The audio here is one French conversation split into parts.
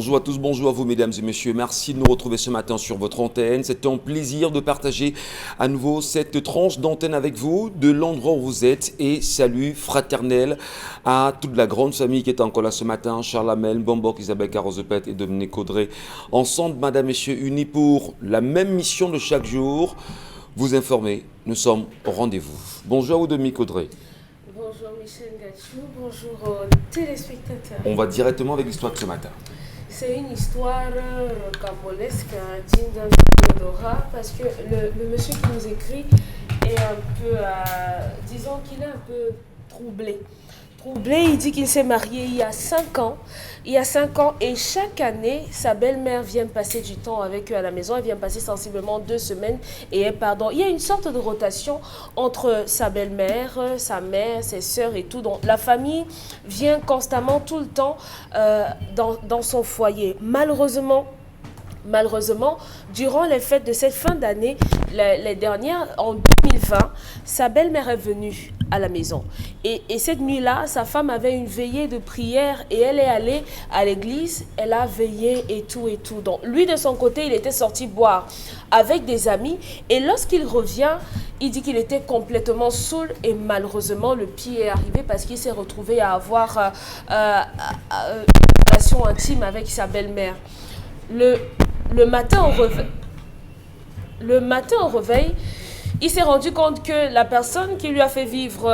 Bonjour à tous, bonjour à vous mesdames et messieurs. Merci de nous retrouver ce matin sur votre antenne. C'est un plaisir de partager à nouveau cette tranche d'antenne avec vous, de l'endroit où vous êtes. Et salut fraternel à toute la grande famille qui est encore là ce matin. Charles Hamel, Bombok, Isabelle Carozepet et Dominique Audrey. Ensemble, madame, messieurs, unis pour la même mission de chaque jour. Vous informer, nous sommes au rendez-vous. Bonjour à vous Dominique Audrey. Bonjour Michel Gachou, bonjour aux téléspectateurs. On va directement avec l'histoire de ce matin. C'est une histoire rocambolesque, digne d'un film d'horreur, parce que le monsieur qui nous écrit est un peu, disons qu'il est un peu troublé. Il dit qu'il s'est marié il y a 5 ans. Et chaque année, sa belle-mère vient passer du temps avec eux à la maison. Elle vient passer sensiblement 2 semaines et elle part. Il y a une sorte de rotation entre sa belle-mère, sa mère, ses sœurs et tout. Donc la famille vient constamment tout le temps dans son foyer. Malheureusement, durant les fêtes de cette fin d'année, les dernières, en 2020, sa belle-mère est venue à la maison. Et cette nuit-là, sa femme avait une veillée de prière et elle est allée à l'église, elle a veillé et tout. Donc lui, de son côté, il était sorti boire avec des amis et lorsqu'il revient, il dit qu'il était complètement saoul et malheureusement, le pire est arrivé parce qu'il s'est retrouvé à avoir une relation intime avec sa belle-mère. Le matin au réveil, il s'est rendu compte que la personne qui lui a fait vivre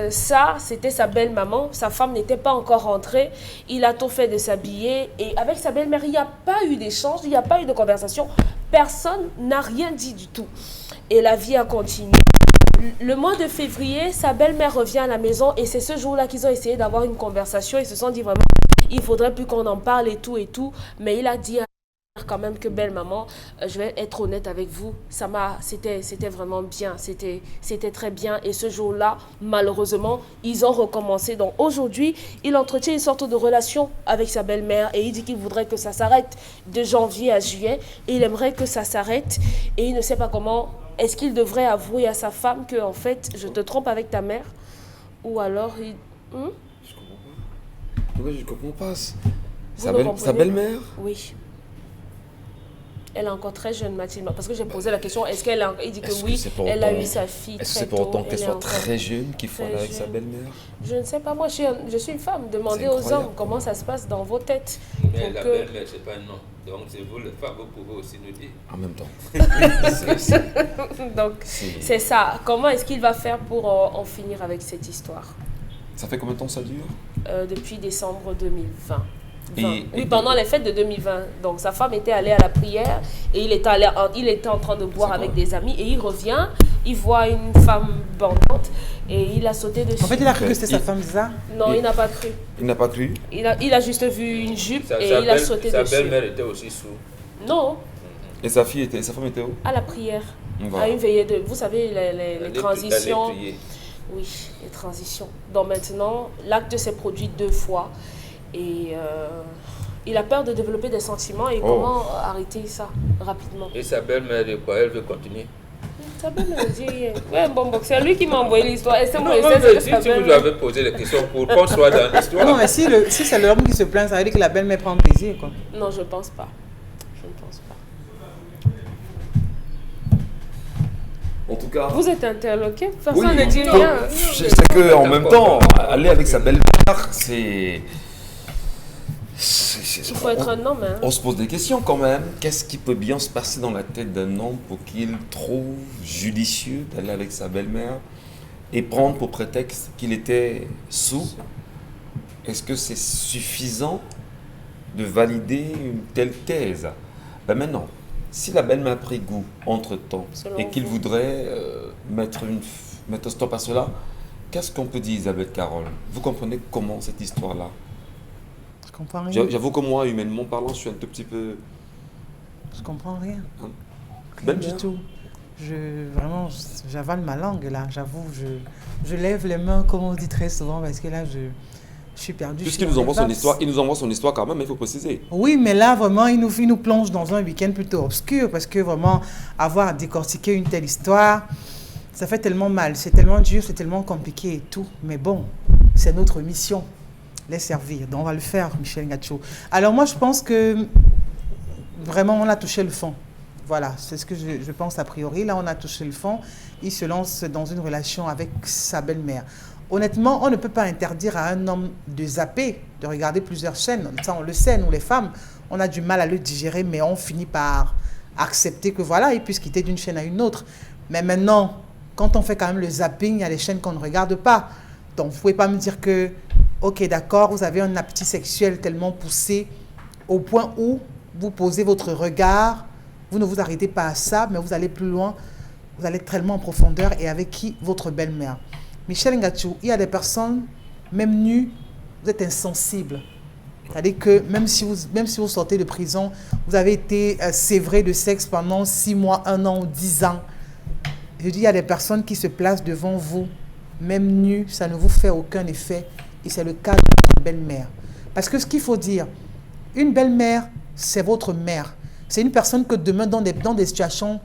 ça, c'était sa belle-maman. Sa femme n'était pas encore rentrée. Il a tout fait de s'habiller. Et avec sa belle-mère, il n'y a pas eu d'échange, il n'y a pas eu de conversation. Personne n'a rien dit du tout. Et la vie a continué. Le mois de février, sa belle-mère revient à la maison et c'est ce jour-là qu'ils ont essayé d'avoir une conversation. Ils se sont dit vraiment, il ne faudrait plus qu'on en parle et tout. Mais il a dit quand même que belle maman, je vais être honnête avec vous, c'était vraiment bien, c'était très bien et ce jour-là, malheureusement, ils ont recommencé. Donc aujourd'hui, il entretient une sorte de relation avec sa belle-mère et il dit qu'il voudrait que ça s'arrête de janvier à juillet et il aimerait que ça s'arrête et il ne sait pas comment. Est-ce qu'il devrait avouer à sa femme que en fait, je te trompe avec ta mère ou alors il... Je comprends pas. Sa belle-mère? Oui. Elle est encore très jeune, Mathilde. Parce que j'ai posé la question, est-ce qu'elle a... Il dit que oui, elle a eu sa fille très tôt. Est-ce que c'est pour autant qu'elle soit très jeune qu'il faut aller avec sa belle-mère? Je ne sais pas, moi je suis une femme. Demandez aux hommes comment ça se passe dans vos têtes. Mais la belle-mère, c'est pas un nom. Donc c'est vous, les femmes, vous pouvez aussi nous dire. En même temps. Donc c'est ça. Comment est-ce qu'il va faire pour en finir avec cette histoire? Ça fait combien de temps ça dure? Depuis décembre 2020. Oui, pendant les fêtes de 2020. Donc, sa femme était allée à la prière et il était en train de boire avec des amis et il revient, il voit une femme bandante et il a sauté dessus. En fait, il a cru que c'était sa femme, c'est ça? Non, il n'a pas cru. Il n'a pas cru? Il a juste vu une jupe et il a sauté dessus. Sa belle-mère était aussi sourde? Non. Et sa femme était où? À la prière. Voilà. À une veillée de... Vous savez, les transitions. Oui, les transitions. Donc maintenant, l'acte s'est produit 2 fois. Et il a peur de développer des sentiments et comment arrêter ça rapidement. Et sa belle-mère de quoi? Elle veut continuer? Sa belle-mère dit rien. Ouais, bon, c'est lui qui m'a envoyé l'histoire. Si vous lui avez posé la question pour qu'on soit dans l'histoire. Non, mais si c'est l'homme qui se plaint, ça veut dire que la belle-mère prend plaisir, quoi. Non, je ne pense pas. Je ne pense pas. En tout cas... Vous êtes interloqué? Personne ne dit rien. Je sais qu'en même temps, aller avec sa belle-mère, c'est... Il faut être un homme. Hein. On se pose des questions quand même. Qu'est-ce qui peut bien se passer dans la tête d'un homme pour qu'il trouve judicieux d'aller avec sa belle-mère et prendre pour prétexte qu'il était sous? Est-ce que c'est suffisant de valider une telle thèse? Ben maintenant, si la belle-mère a pris goût entre-temps et qu'il voudrait mettre un stop à cela, qu'est-ce qu'on peut dire, Isabelle Carole? Vous comprenez comment cette histoire-là? Je comprends rien. J'avoue que moi, humainement parlant, je suis un tout petit peu... Je comprends rien. Hein? Rien du tout. Vraiment, j'avale ma langue là, j'avoue. Je lève les mains, comme on dit très souvent, parce que là, je suis perdue. Puisqu'il nous envoie son histoire quand même, il faut préciser. Oui, mais là, vraiment, il nous plonge dans un week-end plutôt obscur, parce que vraiment, avoir à décortiquer une telle histoire, ça fait tellement mal, c'est tellement dur, c'est tellement compliqué et tout. Mais bon, c'est notre mission. les servir. Donc, on va le faire, Michel Ngacho. Alors, moi, je pense que vraiment, on a touché le fond. Voilà, c'est ce que je pense a priori. Là, on a touché le fond. Il se lance dans une relation avec sa belle-mère. Honnêtement, on ne peut pas interdire à un homme de zapper, de regarder plusieurs chaînes. Ça, on le sait, nous les femmes, on a du mal à le digérer, mais on finit par accepter que voilà, il puisse quitter d'une chaîne à une autre. Mais maintenant, quand on fait quand même le zapping, il y a des chaînes qu'on ne regarde pas. Donc, vous ne pouvez pas me dire que, ok, d'accord, vous avez un appétit sexuel tellement poussé au point où vous posez votre regard, vous ne vous arrêtez pas à ça, mais vous allez plus loin, vous allez tellement en profondeur. Et avec qui? Votre belle-mère. Michel Ngacho, il y a des personnes, même nues, vous êtes insensibles. C'est-à-dire que même si vous sortez de prison, vous avez été sévré de sexe pendant 6 mois, 1 an ou 10 ans. Je dis, il y a des personnes qui se placent devant vous, même nues, ça ne vous fait aucun effet. Et c'est le cas de votre belle-mère. Parce que ce qu'il faut dire, une belle-mère, c'est votre mère. C'est une personne que demain, dans des situations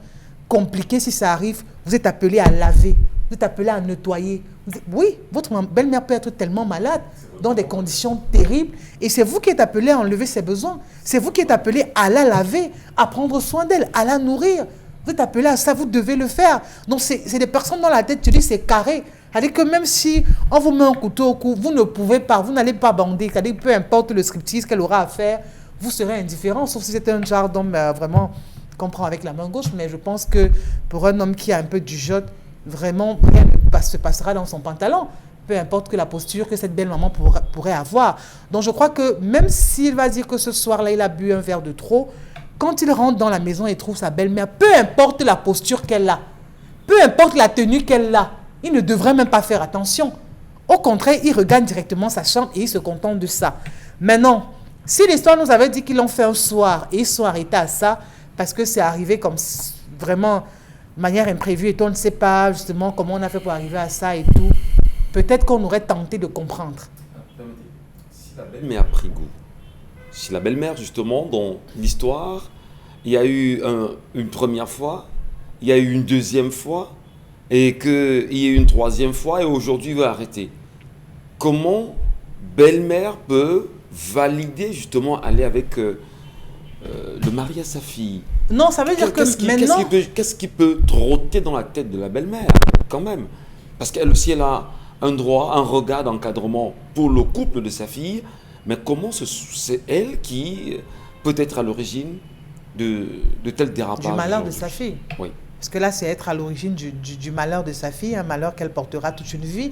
compliquées, si ça arrive, vous êtes appelé à laver, vous êtes appelé à nettoyer. Oui, votre belle-mère peut être tellement malade, dans des conditions terribles, et c'est vous qui êtes appelé à enlever ses besoins. C'est vous qui êtes appelé à la laver, à prendre soin d'elle, à la nourrir. Vous êtes appelé à ça, vous devez le faire. Donc, c'est des personnes dans la tête, tu dis, c'est carré. C'est-à-dire que même si on vous met un couteau au cou, vous ne pouvez pas, vous n'allez pas bander. C'est-à-dire que peu importe le striptease qu'elle aura à faire, vous serez indifférent, sauf si c'est un genre d'homme vraiment qu'on prend avec la main gauche. Mais je pense que pour un homme qui a un peu du jote, vraiment, rien ne se passera dans son pantalon. Peu importe que la posture que cette belle maman pourrait avoir. Donc je crois que même s'il va dire que ce soir-là, il a bu un verre de trop, quand il rentre dans la maison et trouve sa belle-mère, peu importe la posture qu'elle a, peu importe la tenue qu'elle a, il ne devrait même pas faire attention. Au contraire, il regagne directement sa chambre et il se contente de ça. Maintenant, si l'histoire nous avait dit qu'ils l'ont fait un soir et ils sont arrêtés à ça, parce que c'est arrivé comme vraiment de manière imprévue et on ne sait pas justement comment on a fait pour arriver à ça et tout, peut-être qu'on aurait tenté de comprendre. Si la belle-mère a pris goût, si la belle-mère justement dans l'histoire, il y a eu une première fois, il y a eu une deuxième fois, et qu'il y ait une troisième fois, et aujourd'hui il va arrêter. Comment belle-mère peut valider justement aller avec le mari à sa fille? Non, ça veut dire que maintenant... Qu'est-ce qui peut trotter dans la tête de la belle-mère, quand même? Parce qu'elle aussi, elle a un droit, un regard d'encadrement pour le couple de sa fille, mais comment c'est elle qui peut être à l'origine de tel dérapage? Du malheur de sa fille. Oui. Parce que là, c'est être à l'origine du malheur de sa fille, un malheur qu'elle portera toute une vie.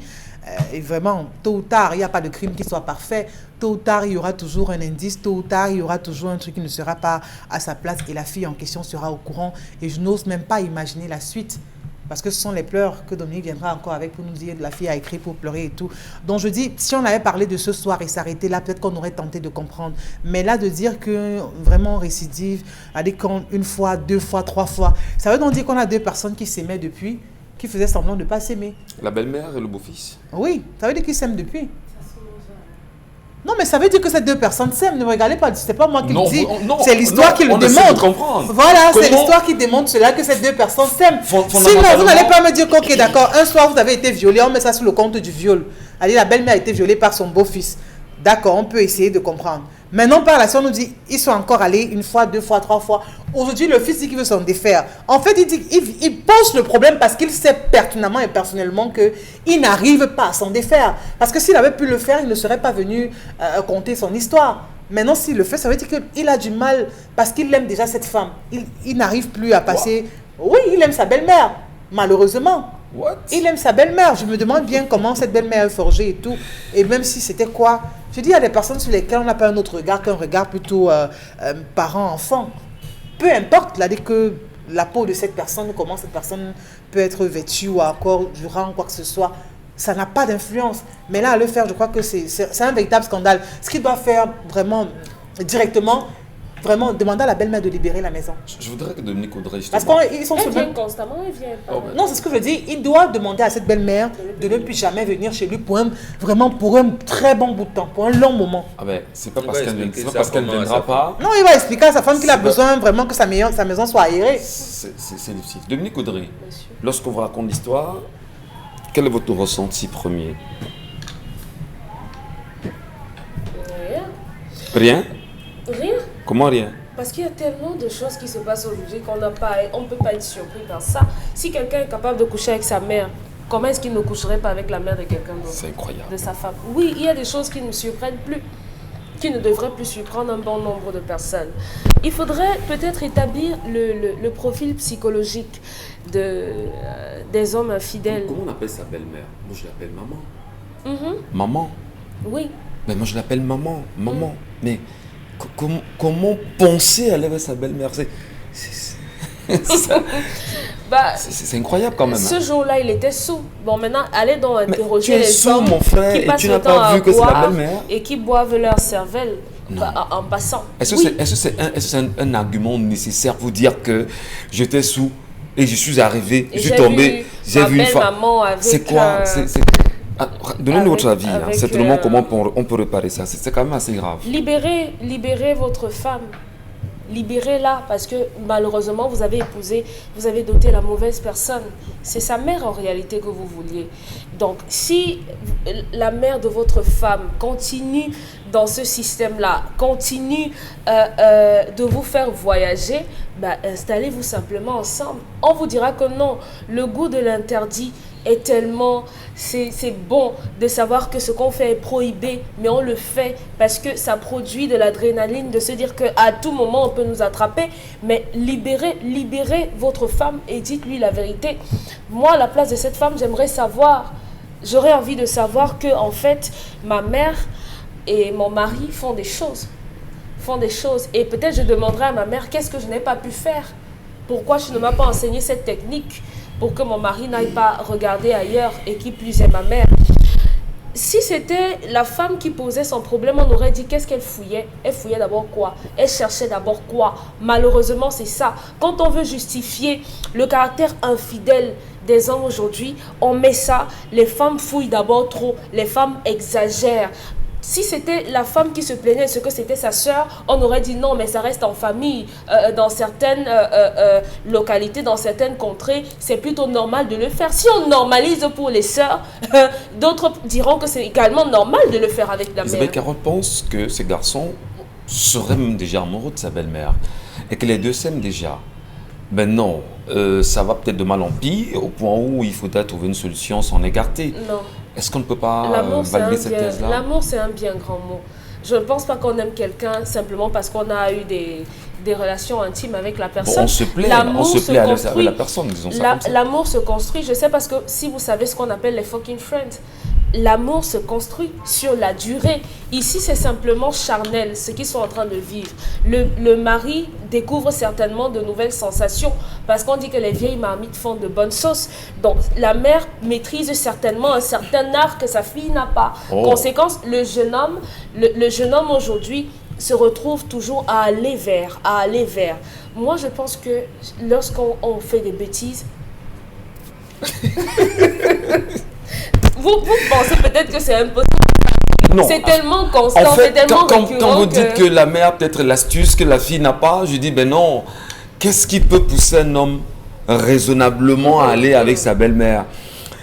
Et vraiment, tôt ou tard, il n'y a pas de crime qui soit parfait. Tôt ou tard, il y aura toujours un indice. Tôt ou tard, il y aura toujours un truc qui ne sera pas à sa place. Et la fille en question sera au courant. Et je n'ose même pas imaginer la suite. Parce que ce sont les pleurs que Dominique viendra encore avec pour nous dire la fille a écrit pour pleurer et tout. Donc je dis, si on avait parlé de ce soir et s'arrêter là, peut-être qu'on aurait tenté de comprendre. Mais là, de dire que vraiment récidive, aller une fois, 2 fois, 3 fois, ça veut donc dire qu'on a 2 personnes qui s'aimaient depuis, qui faisaient semblant de ne pas s'aimer. La belle-mère et le beau-fils. Oui, ça veut dire qu'ils s'aiment depuis. Non, mais ça veut dire que ces 2 personnes s'aiment. Ne me regardez pas, c'est pas moi qui le dis. C'est l'histoire qui le démontre. Voilà, c'est l'histoire qui démontre cela, que ces 2 personnes s'aiment. Sinon, vous n'allez pas me dire ok, d'accord, un soir vous avez été violé, on met ça sous le compte du viol. Allez, la belle-mère a été violée par son beau-fils. D'accord, on peut essayer de comprendre. Maintenant, par la suite, on nous dit, ils sont encore allés 1 fois, 2 fois, 3 fois. Aujourd'hui, le fils dit qu'il veut s'en défaire. En fait, il pose le problème parce qu'il sait pertinemment et personnellement qu'il n'arrive pas à s'en défaire. Parce que s'il avait pu le faire, il ne serait pas venu conter son histoire. Maintenant, s'il le fait, ça veut dire qu'il a du mal parce qu'il aime déjà cette femme. Il n'arrive plus à passer... Oui, il aime sa belle-mère, malheureusement. What? Il aime sa belle-mère. Je me demande bien comment cette belle-mère est forgée et tout. Et même si c'était quoi... Je dis, il y a des personnes sur lesquelles on n'a pas un autre regard qu'un regard plutôt parent-enfant. Peu importe, là, dès que la peau de cette personne, comment cette personne peut être vêtue ou encore durant quoi que ce soit, ça n'a pas d'influence. Mais là, à le faire, je crois que c'est un véritable scandale. Ce qu'il doit faire vraiment directement, vraiment demander à la belle-mère de libérer la maison. Je voudrais que Dominique Audrey, justement... Parce qu'ils sont Elle vient constamment, elle vient pas. Non, c'est ce que je dis. Il doit demander à cette belle-mère de ne plus jamais venir chez lui pour un très bon bout de temps, pour un long moment. Ah ben, c'est pas parce qu'elle ne viendra pas... Non, il va expliquer à sa femme qu'il a besoin vraiment que sa maison soit aérée. C'est difficile. Dominique Audrey, lorsqu'on vous raconte l'histoire, quel est votre ressenti premier? Rien? Rien. Comment rien? Parce qu'il y a tellement de choses qui se passent aujourd'hui qu'on ne peut pas être surpris par ça. Si quelqu'un est capable de coucher avec sa mère, comment est-ce qu'il ne coucherait pas avec la mère de quelqu'un d'autre? C'est incroyable. De sa femme. Oui, il y a des choses qui ne me surprennent plus, qui ne devraient plus surprendre un bon nombre de personnes. Il faudrait peut-être établir le profil psychologique des hommes infidèles. Comment on appelle sa belle-mère? Moi, je l'appelle maman. Mhm. Maman? Oui. Mais moi, je l'appelle maman. Mais comment penser à avec sa belle-mère? C'est incroyable quand même. Ce jour-là, il était sous. Bon, maintenant, allez donc interroger tu es les sous, hommes mon frère, qui et passent tu le n'as temps pas à vu que c'est la boire belle-mère? et qui boivent leur cervelle en passant. Est-ce que c'est un argument nécessaire pour dire que j'étais sous et je suis arrivé, je suis tombé, j'ai vu une femme? C'est quoi? Donnez-nous votre avis. Certainement, comment on peut réparer ça? C'est quand même assez grave. Libérez votre femme. Libérez-la parce que malheureusement vous avez doté la mauvaise personne. C'est sa mère en réalité que vous vouliez. Donc si la mère de votre femme continue dans ce système-là, continue de vous faire voyager, installez-vous simplement ensemble. On vous dira que non, le goût de l'interdit est tellement, c'est bon de savoir que ce qu'on fait est prohibé, mais on le fait parce que ça produit de l'adrénaline, de se dire qu'à tout moment on peut nous attraper. Mais libérez votre femme et dites-lui la vérité. Moi, à la place de cette femme, j'aurais envie de savoir que en fait, ma mère et mon mari font des choses. Et peut-être je demanderai à ma mère qu'est-ce que je n'ai pas pu faire. Pourquoi je ne m'ai pas enseigné cette technique pour que mon mari n'aille pas regarder ailleurs et qui plus est ma mère. Si c'était la femme qui posait son problème, on aurait dit qu'est-ce qu'elle fouillait? Elle fouillait d'abord quoi? Elle cherchait d'abord quoi? Malheureusement, c'est ça. Quand on veut justifier le caractère infidèle des hommes aujourd'hui, on met ça. Les femmes fouillent d'abord trop. Les femmes exagèrent. Si c'était la femme qui se plaignait de ce que c'était sa sœur, on aurait dit non, mais ça reste en famille. Dans certaines localités, dans certaines contrées, c'est plutôt normal de le faire. Si on normalise pour les sœurs, d'autres diront que c'est également normal de le faire avec la mère. Isabelle Carotte pense que ce garçon serait même déjà amoureux de sa belle-mère et que les deux s'aiment déjà. Ben non, ça va peut-être de mal en pire au point où il faudrait trouver une solution, s'en écarter. Non. Est-ce qu'on ne peut pas valider cette thèse-là? L'amour, c'est un bien grand mot. Je ne pense pas qu'on aime quelqu'un simplement parce qu'on a eu des relations intimes avec la personne. Bon, on se plaît avec la personne, disons ça comme ça. L'amour se construit, je sais parce que si vous savez ce qu'on appelle les fucking friends, l'amour se construit sur la durée. Ici, c'est simplement charnel, ce qu'ils sont en train de vivre. Le mari découvre certainement de nouvelles sensations parce qu'on dit que les vieilles marmites font de bonnes sauces. Donc, la mère maîtrise certainement un certain art que sa fille n'a pas. Conséquence, le jeune homme aujourd'hui se retrouve toujours à aller vers. Moi, je pense que lorsqu'on fait des bêtises... Vous pensez peut-être que c'est impossible. Non. C'est tellement constant, en fait, c'est tellement récurrent. Quand vous dites que la mère peut-être l'astuce que la fille n'a pas, je dis ben non. Qu'est-ce qui peut pousser un homme raisonnablement à aller avec sa belle-mère?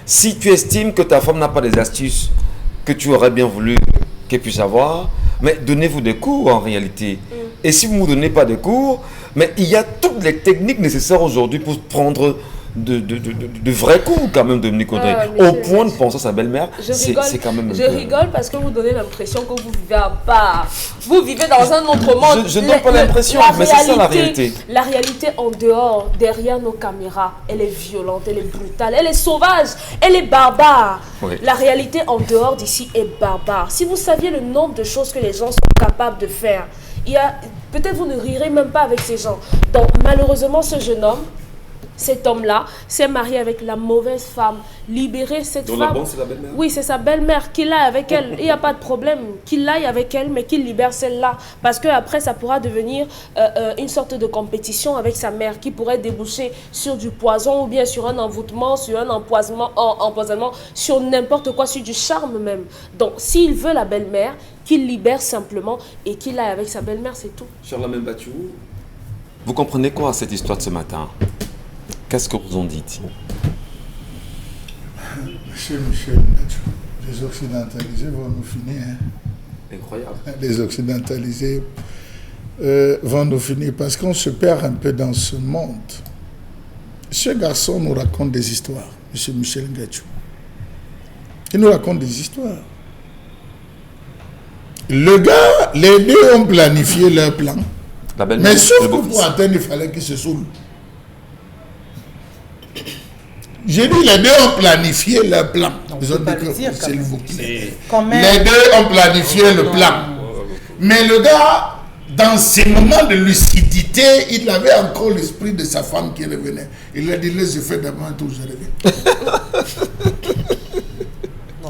Si tu estimes que ta femme n'a pas des astuces que tu aurais bien voulu qu'elle puisse avoir, mais donnez-vous des cours en réalité. Et si vous ne vous donnez pas des cours, mais il y a toutes les techniques nécessaires aujourd'hui pour prendre de vrais coups quand même, Dominique Audrey. Au point de penser à sa belle-mère, c'est quand même... Je rigole parce que vous donnez l'impression que vous vivez à part. Vous vivez dans un autre monde. Je n'ai pas l'impression, mais c'est ça la réalité. La réalité en dehors, derrière nos caméras, elle est violente, elle est brutale, elle est sauvage, elle est barbare. Oui. La réalité en dehors d'ici est barbare. Si vous saviez le nombre de choses que les gens sont capables de faire, peut-être vous ne rirez même pas avec ces gens. Donc malheureusement, ce jeune homme, cet homme-là s'est marié avec la mauvaise femme. Libérer cette femme. La bonne, c'est la belle-mère? Oui, c'est sa belle-mère. Qu'il aille avec elle. Il n'y a pas de problème. Qu'il aille avec elle, mais qu'il libère celle-là. Parce qu'après, ça pourra devenir une sorte de compétition avec sa mère qui pourrait déboucher sur du poison ou bien sur un envoûtement, sur un empoisonnement, sur n'importe quoi, sur du charme même. Donc, s'il veut la belle-mère, qu'il libère simplement et qu'il aille avec sa belle-mère, c'est tout. Charles Bachou, vous comprenez quoi à cette histoire de ce matin? Qu'est-ce que vous en dites? Monsieur Michel, les Occidentalisés vont nous finir. Hein. Incroyable. Les occidentalisés vont nous finir parce qu'on se perd un peu dans ce monde. Ce garçon nous raconte des histoires, M. Michel Ngattchou. Il nous raconte des histoires. Le gars, les deux ont planifié leur plan. Mais sauf que pour atteindre, il fallait qu'ils se saoulent. J'ai dit, les deux ont planifié leur plan. Ils ont dit que, s'il vous plaît. Les deux ont planifié le plan. Mais le gars, dans ces moments de lucidité, il avait encore l'esprit de sa femme qui revenait. Il lui a dit, laisse, je fais d'abord un tour, je reviens.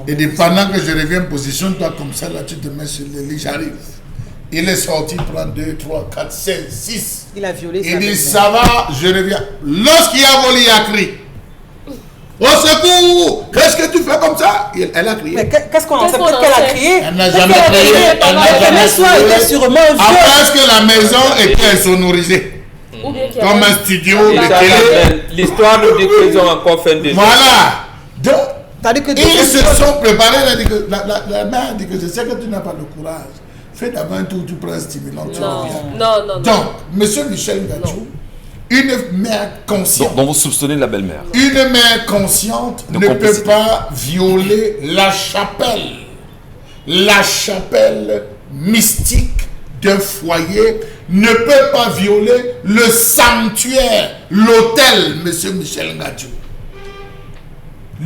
Et pendant que je reviens, positionne-toi comme ça, là, tu te mets sur le lit, j'arrive. Il est sorti, prend 2, 3, 4, 5, 6. Il a violé. Il dit, ça va, je reviens. Lorsqu'il a volé, il a crié. Au secours! Qu'est-ce que tu fais comme ça? Elle a crié. Mais qu'est-ce qu'on en sait? Peut-être qu'elle a crié. Elle n'a jamais crié. Elle n'a jamais crié. Après, est-ce que la maison était insonorisée? Comme un studio de télé. L'histoire nous dit qu'ils ont encore fait des... Voilà. Donc, ils se sont préparés. La mère a dit que je sais que tu n'as pas le courage. Fais d'abord un tour, tu prends un stimulant, tu reviens. Non. Donc, M. Michel Ngattchou, une mère consciente. Donc vous soupçonnez la belle-mère. Une mère consciente ne peut pas violer la chapelle. La chapelle mystique d'un foyer ne peut pas violer le sanctuaire, l'autel, M. Michel Ngattchou.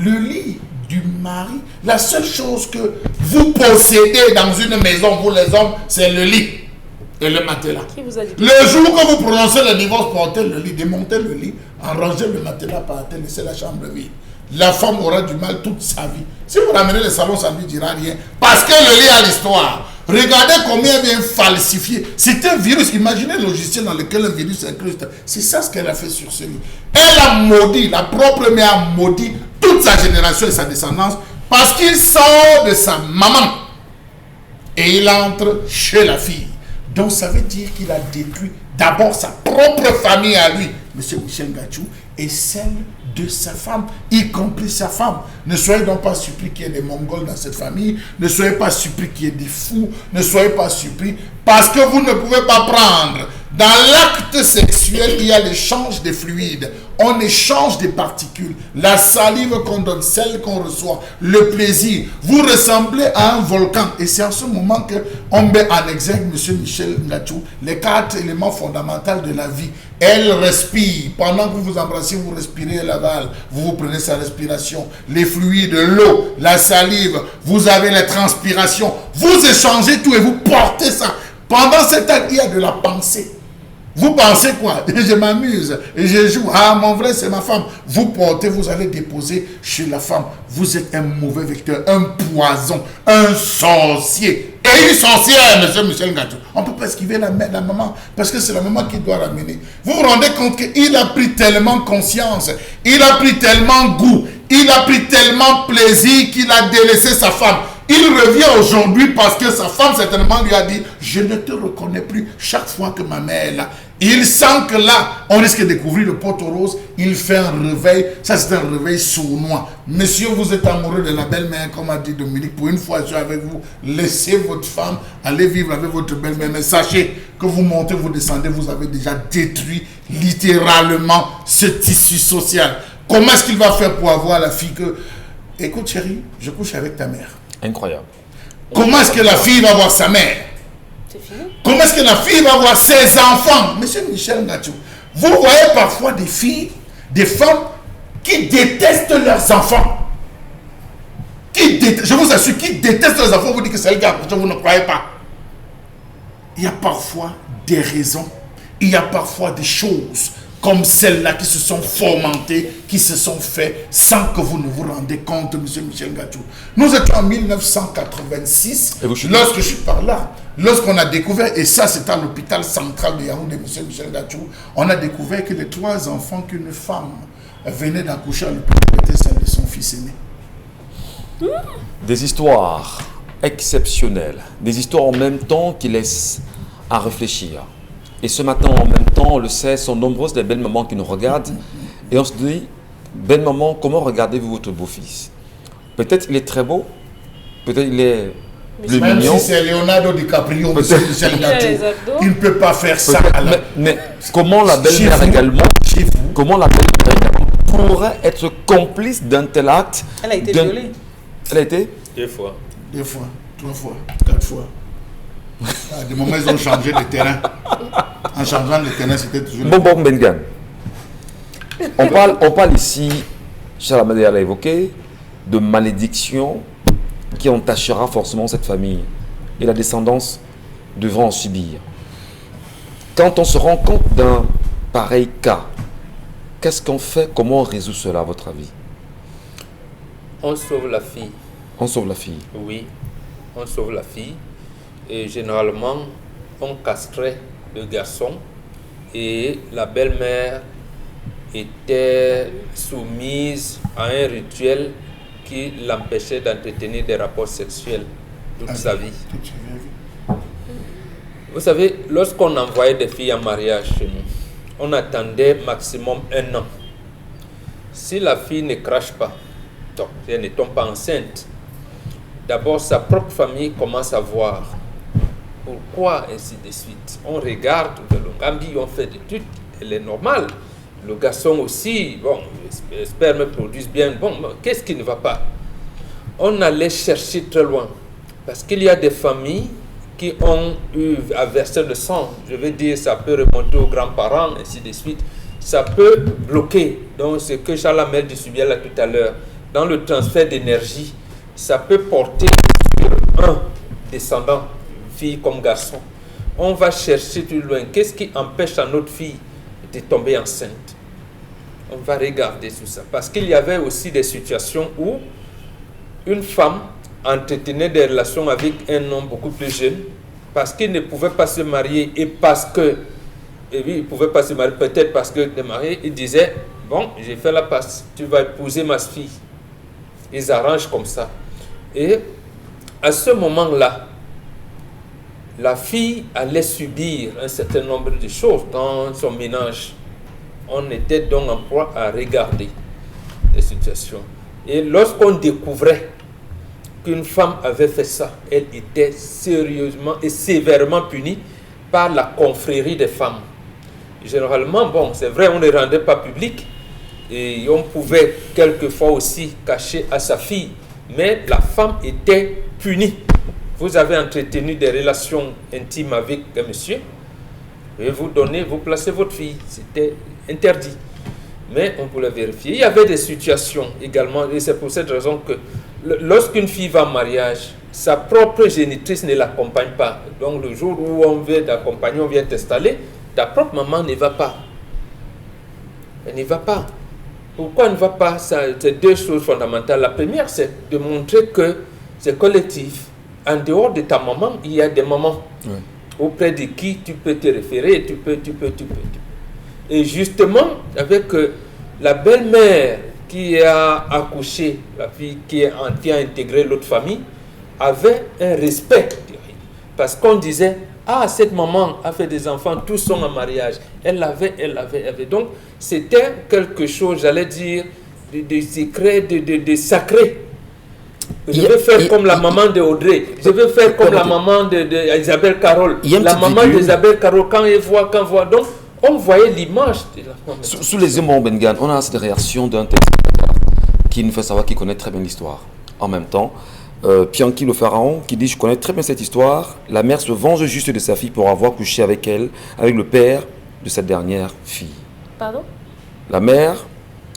Le lit du mari, la seule chose que vous possédez dans une maison, vous les hommes, c'est le lit et le matelas. Qui vous a dit? Le jour que vous prononcez le divorce, portez le lit, démontez le lit, arrangez le matelas par terre, laissez la chambre vide. La femme aura du mal toute sa vie. Si vous ramenez le salon, ça ne lui dira rien. Parce que le lit a l'histoire. Regardez combien vient falsifier. C'est un virus. Imaginez le logiciel dans lequel un virus s'incruste. C'est ça ce qu'elle a fait sur ce lit. Elle a maudit, la propre mère a maudit toute sa génération et sa descendance parce qu'il sort de sa maman et il entre chez la fille. Donc ça veut dire qu'il a détruit d'abord sa propre famille à lui, M. Michel Ngattchou, et celle de sa femme, y compris sa femme. Ne soyez donc pas surpris qu'il y ait des Mongols dans cette famille, ne soyez pas surpris qu'il y ait des fous, ne soyez pas surpris parce que vous ne pouvez pas prendre. Dans l'acte sexuel, il y a l'échange des fluides, on échange des particules, la salive qu'on donne, celle qu'on reçoit, le plaisir. Vous ressemblez à un volcan et c'est en ce moment qu'on met en exergue M. Michel Ngattchou les 4 éléments fondamentaux de la vie. Elle respire. Pendant que vous vous embrassez, vous respirez l'aval. Vous prenez sa respiration. Les fluides, l'eau, la salive. Vous avez les transpirations. Vous échangez tout et vous portez ça. Pendant cet acte, il y a de la pensée. Vous pensez quoi? Je m'amuse et je joue. Ah, mon vrai, c'est ma femme. Vous portez, vous allez déposer chez la femme. Vous êtes un mauvais vecteur, un poison, un sorcier. Et une sorcière, M. Michel Ngattchou. On ne peut pas esquiver la maman parce que c'est la maman qui doit ramener. Vous vous rendez compte qu'il a pris tellement conscience, il a pris tellement goût, il a pris tellement plaisir qu'il a délaissé sa femme. Il revient aujourd'hui parce que sa femme certainement lui a dit « Je ne te reconnais plus chaque fois que ma mère est là ». Il sent que là, on risque de découvrir le pot rose. Il fait un réveil. Ça, c'est un réveil sournois. Monsieur, vous êtes amoureux de la belle-mère, comme a dit Dominique. Pour une fois, je suis avec vous. Laissez votre femme aller vivre avec votre belle-mère. Mais sachez que vous montez, vous descendez, vous avez déjà détruit littéralement ce tissu social. Comment est-ce qu'il va faire pour avoir la fille que... Écoute, chérie, je couche avec ta mère. Incroyable. Comment est-ce que la fille va voir sa mère? C'est fini. Comment est-ce que la fille va voir ses enfants? Monsieur Michel Ngattchou, vous voyez parfois des filles, des femmes qui détestent leurs enfants. Je vous assure, qui détestent leurs enfants, vous dites que c'est le gars, parce que vous ne croyez pas. Il y a parfois des raisons, il y a parfois des choses comme celles-là qui se sont fomentées, qui se sont faites sans que vous ne vous rendez compte, M. Michel Ngattchou. Nous étions en 1986, lorsque je suis par là, lorsqu'on a découvert, et ça c'est à l'hôpital central de Yaoundé, M. Michel Ngattchou, on a découvert que les 3 enfants qu'une femme venait d'accoucher à l'hôpital étaient celles de son fils aîné. Des histoires exceptionnelles, des histoires en même temps qui laissent à réfléchir. Et ce matin, en même temps, on le sait, sont nombreuses les belles mamans qui nous regardent. Et on se dit, belle maman, comment regardez-vous votre beau-fils? Peut-être il est très beau, peut-être il est plus Même mignon. si c'est Leonardo DiCaprio, Peut-être. M. Michel Il a les Ngatou, abdos. il ne peut pas faire ça. Peut-être, à la- mais comment la belle-mère Chez vous. également, Chez vous. comment la belle-mère également pourrait être complice d'un tel acte? Elle a été d'un- violée. Elle a été 2 fois. 2 fois, 3 fois, 4 fois. À des moments, ils ont changé de terrain. En changeant de terrain, c'était toujours... Bon, Bengan. On parle ici, Chalamade l'a évoqué, de malédiction qui entachera forcément cette famille. Et la descendance devra en subir. Quand on se rend compte d'un pareil cas, qu'est-ce qu'on fait? Comment on résout cela, à votre avis? On sauve la fille. On sauve la fille. Oui, on sauve la fille. Et généralement, on castrait le garçon et la belle-mère était soumise à un rituel qui l'empêchait d'entretenir des rapports sexuels toute sa vie. Vous savez, lorsqu'on envoyait des filles en mariage chez nous, on attendait maximum 1 an. Si la fille ne crache pas, donc elle ne tombe pas enceinte, d'abord sa propre famille commence à voir pourquoi, ainsi de suite. On regarde de l'Ongambi, on fait des trucs, elle est normale. Le garçon aussi, bon, les spermes produisent bien, bon, qu'est-ce qui ne va pas? On allait chercher très loin, parce qu'il y a des familles qui ont eu à verser le sang. Je veux dire, ça peut remonter aux grands-parents, ainsi de suite. Ça peut bloquer. Donc, ce que Charles Amel dit là tout à l'heure, dans le transfert d'énergie, ça peut porter sur un descendant, fille comme garçon. On va chercher plus loin. Qu'est-ce qui empêche à notre fille de tomber enceinte? On va regarder tout ça. Parce qu'il y avait aussi des situations où une femme entretenait des relations avec un homme beaucoup plus jeune parce qu'il ne pouvait pas se marier et parce que, et oui, il ne pouvait pas se marier, peut-être parce que de marié, il disait, bon, j'ai fait la passe, tu vas épouser ma fille. Ils arrangent comme ça. Et à ce moment-là, la fille allait subir un certain nombre de choses dans son ménage. On était donc en proie à regarder les situations. Et lorsqu'on découvrait qu'une femme avait fait ça, elle était sérieusement et sévèrement punie par la confrérie des femmes. Généralement, bon, c'est vrai, on ne les rendait pas public et on pouvait quelquefois aussi cacher à sa fille, mais la femme était punie. Vous avez entretenu des relations intimes avec un monsieur, et vous placez votre fille. C'était interdit. Mais on pouvait vérifier. Il y avait des situations également, et c'est pour cette raison que lorsqu'une fille va en mariage, sa propre génitrice ne l'accompagne pas. Donc le jour où on vient d'accompagner, on vient t'installer, ta propre maman ne va pas. Elle ne va pas. Pourquoi elle ne va pas? C'est 2 choses fondamentales. La première, c'est de montrer que c'est collectif. En dehors de ta maman, il y a des mamans auprès de qui tu peux te référer, tu peux. Et justement, avec la belle-mère qui a accouché, la fille qui a intégré l'autre famille, avait un respect. Parce qu'on disait, ah, cette maman a fait des enfants, tous sont en mariage. Elle avait. Donc, c'était quelque chose, j'allais dire, de secret, de sacré. Je vais faire comme la maman de Audrey. Je vais faire comme la maman d'Isabelle Carole. La maman d'Isabelle Carole, quand elle voit. Donc, on voyait l'image de la maman. Sous les yeux de Bengan, on a cette réaction d'un texte qui nous fait savoir qu'il connaît très bien l'histoire. En même temps, Pianki le pharaon qui dit: je connais très bien cette histoire. La mère se venge juste de sa fille pour avoir couché avec elle, avec le père de cette dernière fille. Pardon? La mère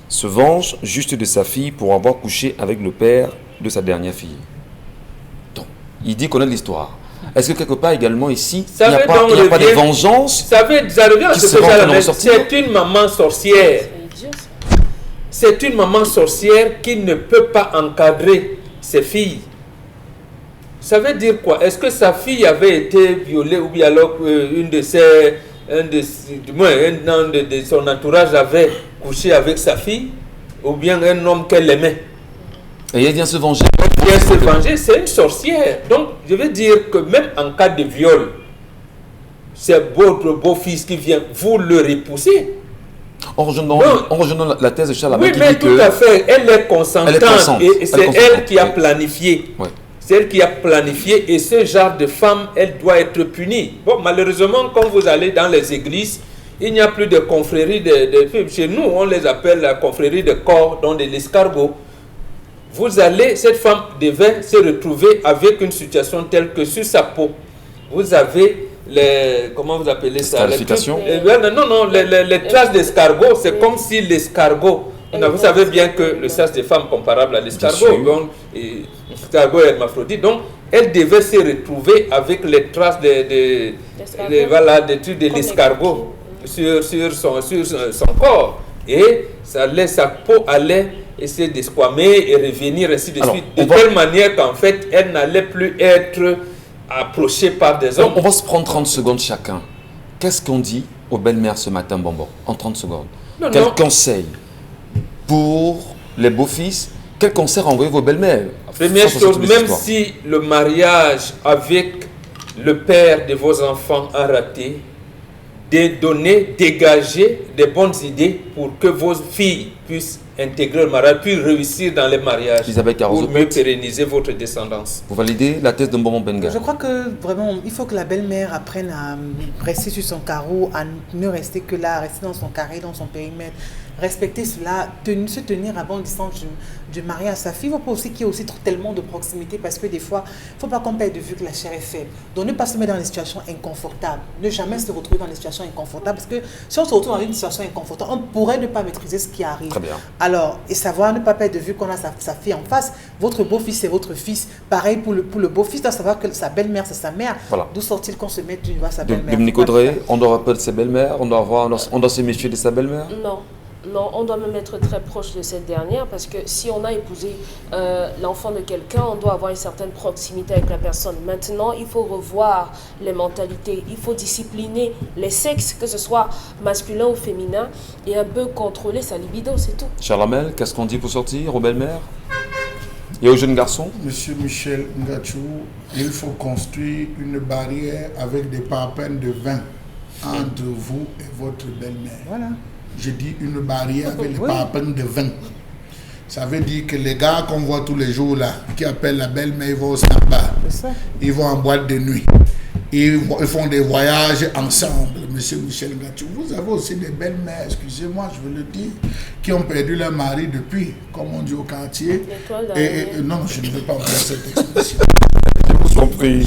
se venge juste de sa fille pour avoir couché avec le père de sa dernière fille. Donc, il dit connaître l'histoire. Est-ce que quelque part également ici, il n'y a pas de vengeance? Ça revient à ce que j'allais dire. C'est une maman sorcière. C'est une maman sorcière qui ne peut pas encadrer ses filles. Ça veut dire quoi? Est-ce que sa fille avait été violée ou bien alors du moins un homme de son entourage avait couché avec sa fille ou bien un homme qu'elle aimait? Et elle vient se venger. Vient se venger, c'est une sorcière. Donc, je veux dire que même en cas de viol, c'est votre beau-fils qui vient, vous le repoussez. En rejoignant la thèse de Charles Oui, mais tout à fait, elle est consentante. Et c'est elle qui a planifié. Ouais. celle qui a planifié, et ce genre de femme, elle doit être punie. Bon, malheureusement, quand vous allez dans les églises, il n'y a plus de confréries de filles. Chez nous, on les appelle la confrérie de corps, donc de l'escargot. Vous allez, cette femme devait se retrouver avec une situation telle que sur sa peau, vous avez les, comment vous appelez ça? Scarification. Les traces d'escargot, c'est comme si l'escargot, vous savez bien que le sexe des femmes comparable à l'escargot, donc l'escargot est hermaphrodite, donc elle devait se retrouver avec les traces de l'escargot sur son corps, et sa peau allait essayer de squamer et revenir ainsi de suite, de telle manière qu'en fait elle n'allait plus être approchée par des hommes. On va se prendre 30 secondes chacun. Qu'est-ce qu'on dit aux belles-mères ce matin, Bonbon, en 30 secondes? Quel conseil pour les beaux-fils? Quel conseil envoyer vos belles-mères? Première chose, même si le mariage avec le père de vos enfants a raté, de donner, dégager des bonnes idées pour que vos filles puissent intégrer le mariage, puis réussir dans les mariages, pour mieux pérenniser votre descendance. Vous validez la thèse de Bonbon Benga? Je crois que vraiment, il faut que la belle-mère apprenne à rester sur son carreau, à ne rester que là, rester dans son carré, dans son périmètre, respecter cela, se tenir à bonne distance du mari à sa fille. Il ne faut pas aussi qu'il y ait aussi tellement de proximité, parce que des fois, il ne faut pas qu'on perde de vue que la chair est faible. Donc ne pas se mettre dans des situations inconfortables. Ne jamais se retrouver dans des situations inconfortables, parce que si on se retrouve dans une situation inconfortable, on pourrait ne pas maîtriser ce qui arrive. Très bien. Alors, et savoir ne pas perdre de vue qu'on a sa fille en face. Votre beau-fils, c'est votre fils. Pareil pour le beau-fils, doit savoir que sa belle-mère, c'est sa mère. Voilà. D'où sort-il qu'on se mette à sa belle-mère? Dominique Audrey, on doit rappeler ses belles-mères, on doit se méfier de sa belle-mère? Non, on doit même être très proche de cette dernière, parce que si on a épousé l'enfant de quelqu'un, on doit avoir une certaine proximité avec la personne. Maintenant, il faut revoir les mentalités, il faut discipliner les sexes, que ce soit masculin ou féminin, et un peu contrôler sa libido, c'est tout. Charlamel, qu'est-ce qu'on dit pour sortir aux belles-mères et aux jeunes garçons? Monsieur Michel Ngachou, il faut construire une barrière avec des parpaings de vin entre vous et votre belle-mère. Voilà. Je dis une barrière avec les parpaings de vin. Ça veut dire que les gars qu'on voit tous les jours là, qui appellent la belle-mère, ils vont au samba, ils vont en boîte de nuit, ils font des voyages ensemble. Monsieur Michel Ngachou, vous avez aussi des belles-mères, excusez-moi, je veux le dire, qui ont perdu leur mari depuis, comme on dit au quartier. Non, je ne veux pas faire cette expression. Je vous en prie.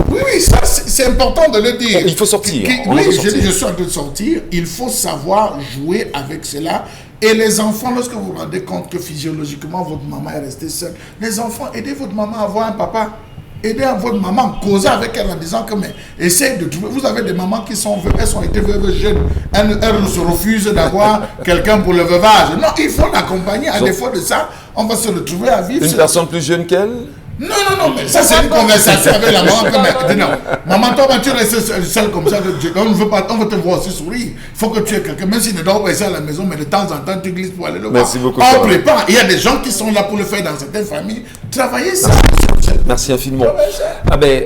Oui, ça c'est important de le dire. Il faut sortir. Je suis en train de sortir. Il faut savoir jouer avec cela. Et les enfants, lorsque vous vous rendez compte que physiologiquement votre maman est restée seule, les enfants, aidez votre maman à avoir un papa. Aidez votre maman, causez avec elle en disant que, mais essayez de trouver. Vous avez des mamans qui sont veuves, elles ont été veuves jeunes. Elles se refusent d'avoir quelqu'un pour le veuvage. Non, il faut l'accompagner. À défaut de ça, on va se retrouver à vivre. Une personne plus jeune qu'elle? Non, mais ça c'est une conversation avec la maman. Non, maman, toi, tu restes seule comme ça. On veut te voir aussi sourire. Il faut que tu aies quelqu'un, même s'il ne dort pas ici à la maison, mais de temps en temps, tu glisses pour aller le voir. Merci beaucoup. On prépare. Il y a des gens qui sont là pour le faire dans certaines familles. Travaillez ça. Merci infiniment.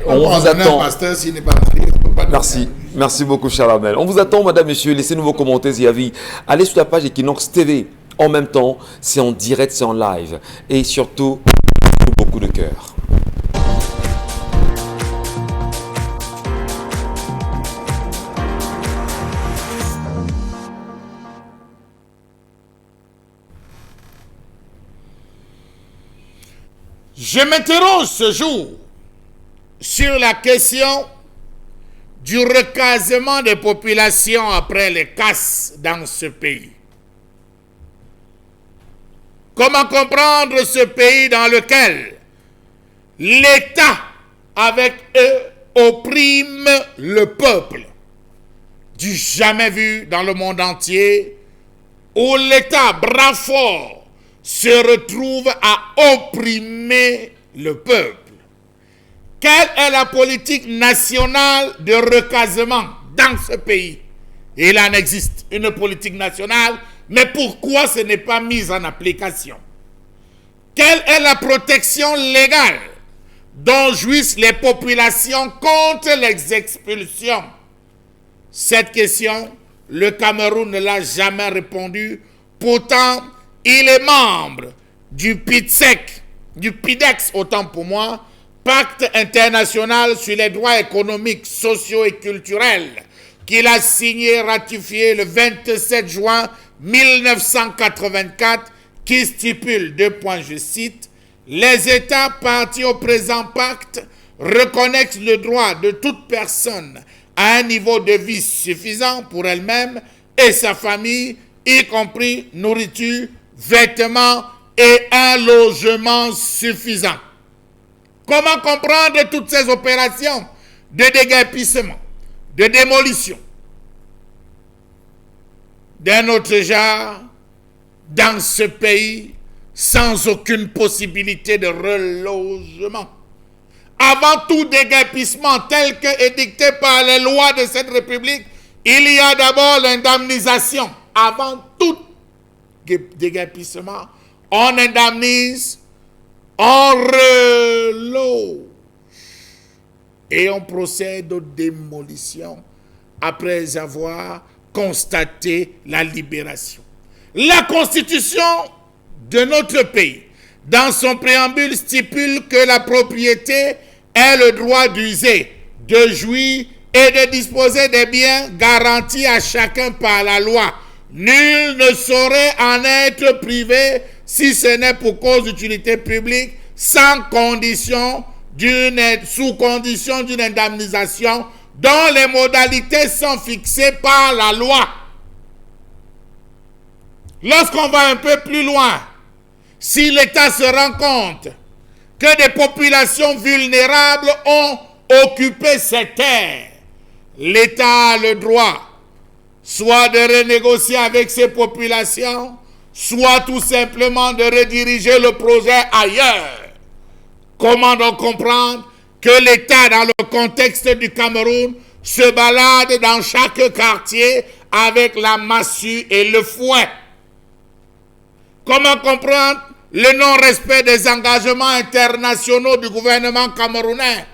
On vous attend. Pasteur, s'il n'est pas marié, on peut pas. Merci beaucoup, Charlamel. On vous attend, madame, monsieur. Laissez-nous vos commentaires et avis. Allez sur la page Equinox TV. En même temps, c'est en direct, c'est en live. Et surtout, beaucoup de cœur. Je m'interroge ce jour sur la question du recasement des populations après les casses dans ce pays. Comment comprendre ce pays dans lequel l'État, avec eux, opprime le peuple? Du jamais vu dans le monde entier, où l'État, bras fort, se retrouve à opprimer le peuple. Quelle est la politique nationale de recasement dans ce pays? Il en existe une politique nationale, mais pourquoi ce n'est pas mis en application? Quelle est la protection légale dont jouissent les populations contre les expulsions? Cette question, le Cameroun ne l'a jamais répondu. Pourtant, il est membre du PITSEC, du PIDEX, autant pour moi, Pacte international sur les droits économiques, sociaux et culturels, qu'il a signé et ratifié le 27 juin 1984, qui stipule, je cite, « Les États partis au présent pacte reconnaissent le droit de toute personne à un niveau de vie suffisant pour elle-même et sa famille, y compris nourriture, vêtements et un logement suffisant. » Comment comprendre toutes ces opérations de déguerpissement, de démolition d'un autre genre dans ce pays sans aucune possibilité de relogement? Avant tout déguerpissement tel que édicté par les lois de cette République, il y a d'abord l'indemnisation. Avant tout déguerpissement, on indemnise, on reloge et on procède aux démolitions après avoir constaté la libération. La Constitution de notre pays, dans son préambule, stipule que la propriété est le droit d'user, de jouir et de disposer des biens garantis à chacun par la loi. Nul ne saurait en être privé si ce n'est pour cause d'utilité publique, sous condition d'une indemnisation dont les modalités sont fixées par la loi. Lorsqu'on va un peu plus loin, si l'État se rend compte que des populations vulnérables ont occupé ces terres, l'État a le droit soit de renégocier avec ces populations, soit tout simplement de rediriger le projet ailleurs. Comment donc comprendre que l'État, dans le contexte du Cameroun, se balade dans chaque quartier avec la massue et le fouet? Comment comprendre le non-respect des engagements internationaux du gouvernement camerounais?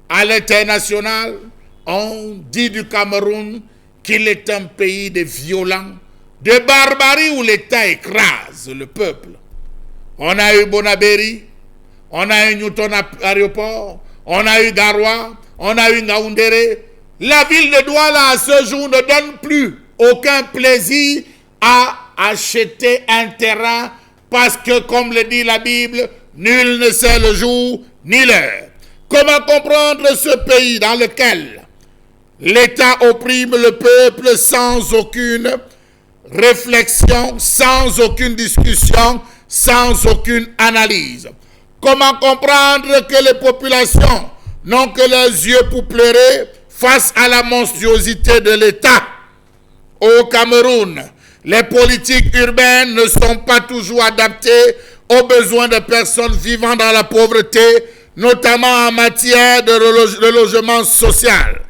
À l'international, on dit du Cameroun qu'il est un pays de violents, de barbarie où l'État écrase le peuple. On a eu Bonaberi, on a eu Newton Aéroport, on a eu Garoua, on a eu Ngaoundéré. La ville de Douala à ce jour ne donne plus aucun plaisir à acheter un terrain parce que, comme le dit la Bible, nul ne sait le jour ni l'heure. Comment comprendre ce pays dans lequel l'État opprime le peuple sans aucune réflexion, sans aucune discussion, sans aucune analyse? Comment comprendre que les populations n'ont que leurs yeux pour pleurer face à la monstruosité de l'État? Au Cameroun, les politiques urbaines ne sont pas toujours adaptées aux besoins de personnes vivant dans la pauvreté, notamment en matière de logement social.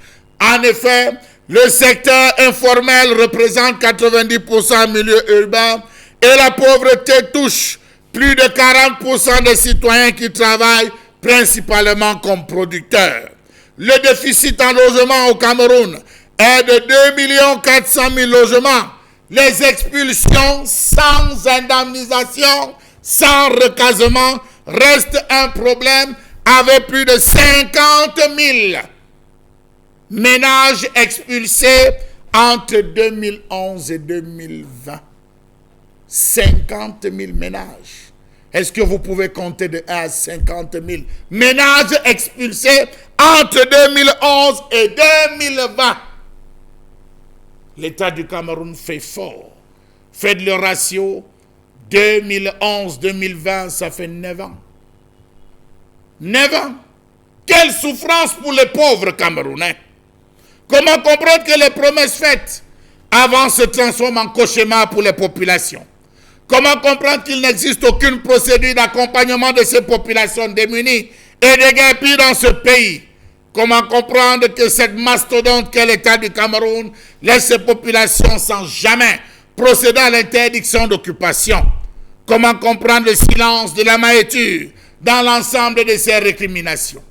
En effet, le secteur informel représente 90% en milieu urbain et la pauvreté touche plus de 40% des citoyens qui travaillent principalement comme producteurs. Le déficit en logement au Cameroun est de 2 400 000 logements. Les expulsions sans indemnisation, sans recasement, restent un problème avec plus de 50 000 ménages expulsés entre 2011 et 2020. 50 000 ménages. Est-ce que vous pouvez compter de 1 à 50 000 ménages expulsés entre 2011 et 2020? L'État du Cameroun fait fort. Faites le ratio 2011-2020, ça fait 9 ans. 9 ans. Quelle souffrance pour les pauvres Camerounais. Comment comprendre que les promesses faites avant se transforment en cauchemar pour les populations? Comment comprendre qu'il n'existe aucune procédure d'accompagnement de ces populations démunies et déguerpies dans ce pays? Comment comprendre que cette mastodonte qu'est l'État du Cameroun laisse ces populations sans jamais procéder à l'interdiction d'occupation? Comment comprendre le silence de la Mahéture dans l'ensemble de ces récriminations?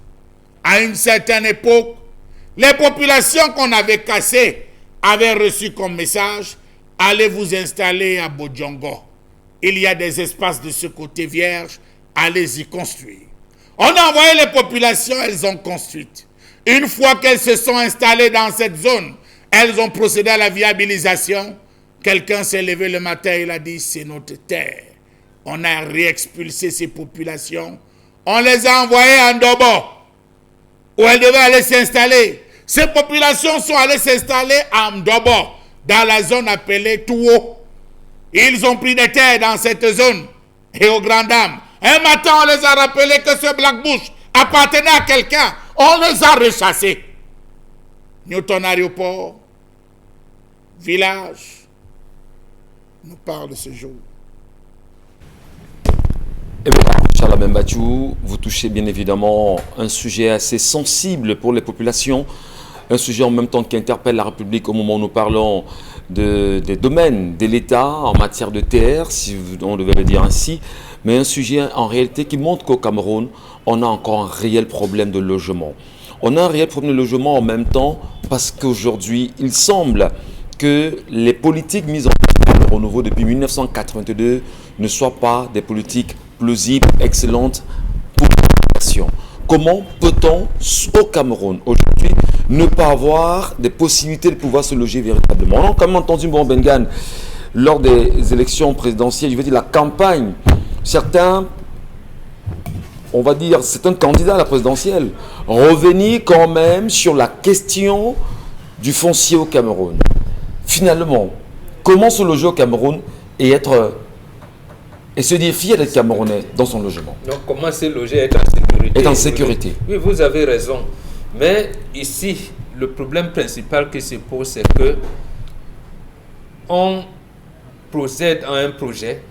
À une certaine époque, les populations qu'on avait cassées avaient reçu comme message « Allez vous installer à Bodjongo. Il y a des espaces de ce côté vierge, allez-y construire. On a envoyé les populations, elles ont construit. Une fois qu'elles se sont installées dans cette zone, elles ont procédé à la viabilisation. Quelqu'un s'est levé le matin, il a dit, c'est notre terre. On a réexpulsé ces populations. On les a envoyées à Ndobo, où elles devaient aller s'installer. Ces populations sont allées s'installer à Ndobo, dans la zone appelée Touo. Ils ont pris des terres dans cette zone. Et aux grandes dames, un matin, on les a rappelés que ce Black Bush appartenait à quelqu'un. On les a rechassés. Newton Aéroport, village, nous parle de ce jour. Eh bien, Charles Membachou, vous touchez bien évidemment un sujet assez sensible pour les populations, un sujet en même temps qui interpelle la République au moment où nous parlons des domaines de l'État en matière de terre, si on devait le dire ainsi, mais un sujet en réalité qui montre qu'au Cameroun, on a encore un réel problème de logement. On a un réel problème de logement en même temps parce qu'aujourd'hui, il semble que les politiques mises en place par le renouveau depuis 1982 ne soient pas des politiques plausibles, excellentes pour la population. Comment peut-on, au Cameroun, aujourd'hui, ne pas avoir des possibilités de pouvoir se loger véritablement? On a quand même entendu Bengan lors des élections présidentielles, je veux dire la campagne. Certains, on va dire, c'est un candidat à la présidentielle, revenir quand même sur la question du foncier au Cameroun. Finalement, comment se loger au Cameroun et se dire fier d'être Camerounais dans son logement? Donc, comment se loger, être en sécurité? Être en sécurité. Oui, vous avez raison. Mais ici, le problème principal qui se pose, c'est que on procède à un projet,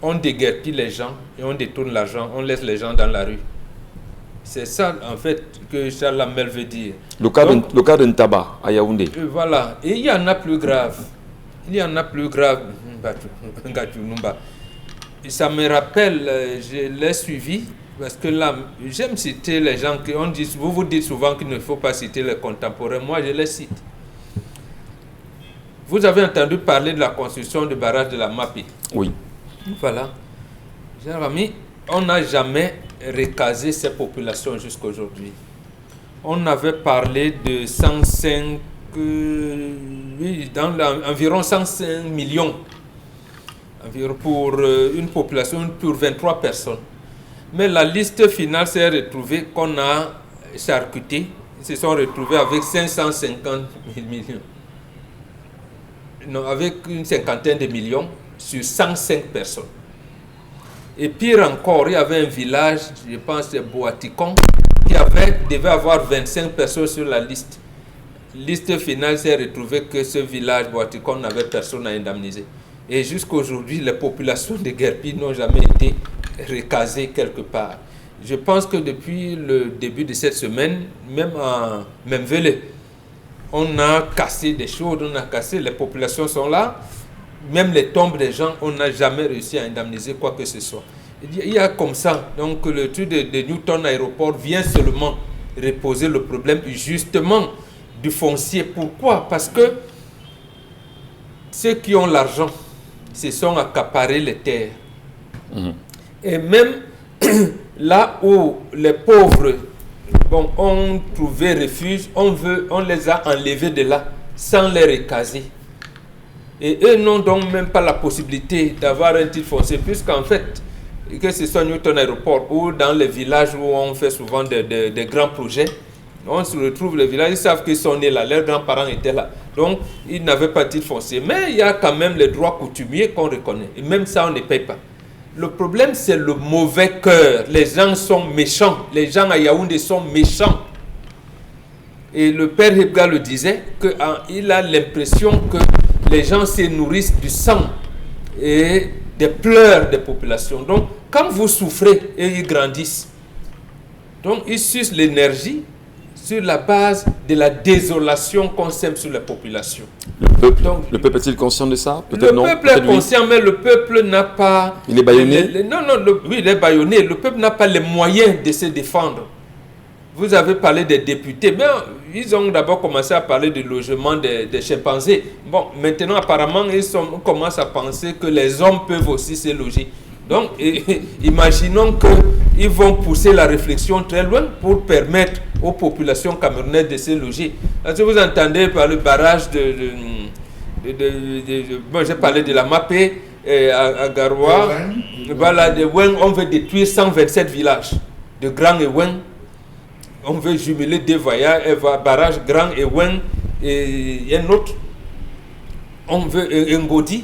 on déguerpit les gens et on détourne l'argent, on laisse les gens dans la rue. C'est ça, en fait, que Charles Lamel veut dire. Le cas de Ntaba, à Yaoundé. Voilà. Et il y en a plus grave. Il y en a plus grave. Ça me rappelle, je l'ai suivi, parce que là, j'aime citer les gens qui ont dit, vous dites souvent qu'il ne faut pas citer les contemporains. Moi, je les cite. Vous avez entendu parler de la construction du barrage de la Mapi. Oui. Voilà. Cher ami, on n'a jamais recasé ces populations jusqu'à aujourd'hui. On avait parlé de 105, environ 105 millions pour une population pour 23 personnes. Mais la liste finale s'est retrouvée qu'on a charcuté. Ils se sont retrouvés avec 550 millions. Non, avec une cinquantaine de millions sur 105 personnes. Et pire encore, il y avait un village, je pense c'est Boaticon, qui devait avoir 25 personnes sur la liste. Liste finale s'est retrouvée que ce village Boaticon n'avait personne à indemniser. Et jusqu'à aujourd'hui, les populations de Guerpi n'ont jamais été recasées quelque part. Je pense que depuis le début de cette semaine, même à Memvele, on a cassé des choses, on a cassé, les populations sont là, même les tombes des gens, on n'a jamais réussi à indemniser quoi que ce soit. Il y a comme ça, donc le truc de Newton Aéroport vient seulement reposer le problème justement du foncier. Pourquoi? Parce que ceux qui ont l'argent se sont accaparés les terres. Et même là où les pauvres ont trouvé refuge, on les a enlevés de là sans les recaser. Et eux n'ont donc même pas la possibilité d'avoir un titre foncier, puisqu'en fait, que ce soit Newton Aéroport ou dans les villages où on fait souvent des grands projets, on se retrouve les villages, ils savent qu'ils sont nés là, leurs grands-parents étaient là. Donc, ils n'avaient pas de titre foncier. Mais il y a quand même les droits coutumiers qu'on reconnaît. Et même ça, on ne paye pas. Le problème, c'est le mauvais cœur. Les gens sont méchants. Les gens à Yaoundé sont méchants. Et le père Hebga le disait, qu'il a l'impression que les gens se nourrissent du sang et des pleurs des populations. Donc, quand vous souffrez et ils grandissent, donc ils sucent l'énergie sur la base de la désolation qu'on sème sur la population. Le peuple est-il conscient de ça? Le peuple est conscient, mais le peuple n'a pas... Il est bâillonné? Oui, il est bâillonné. Le peuple n'a pas les moyens de se défendre. Vous avez parlé des députés, mais ils ont d'abord commencé à parler du logement des chimpanzés. Bon, maintenant, apparemment, ils commencent à penser que les hommes peuvent aussi se loger. Donc, imaginons qu'ils vont pousser la réflexion très loin pour permettre aux populations camerounaises de se loger. Parce que vous entendez par le barrage bon, j'ai parlé de la Mapé à Garoua. Voilà, de Wen, on veut détruire 127 villages. De Grand et Wen, on veut jumeler deux barrages Grand et Wen et un autre. On veut Ngodi.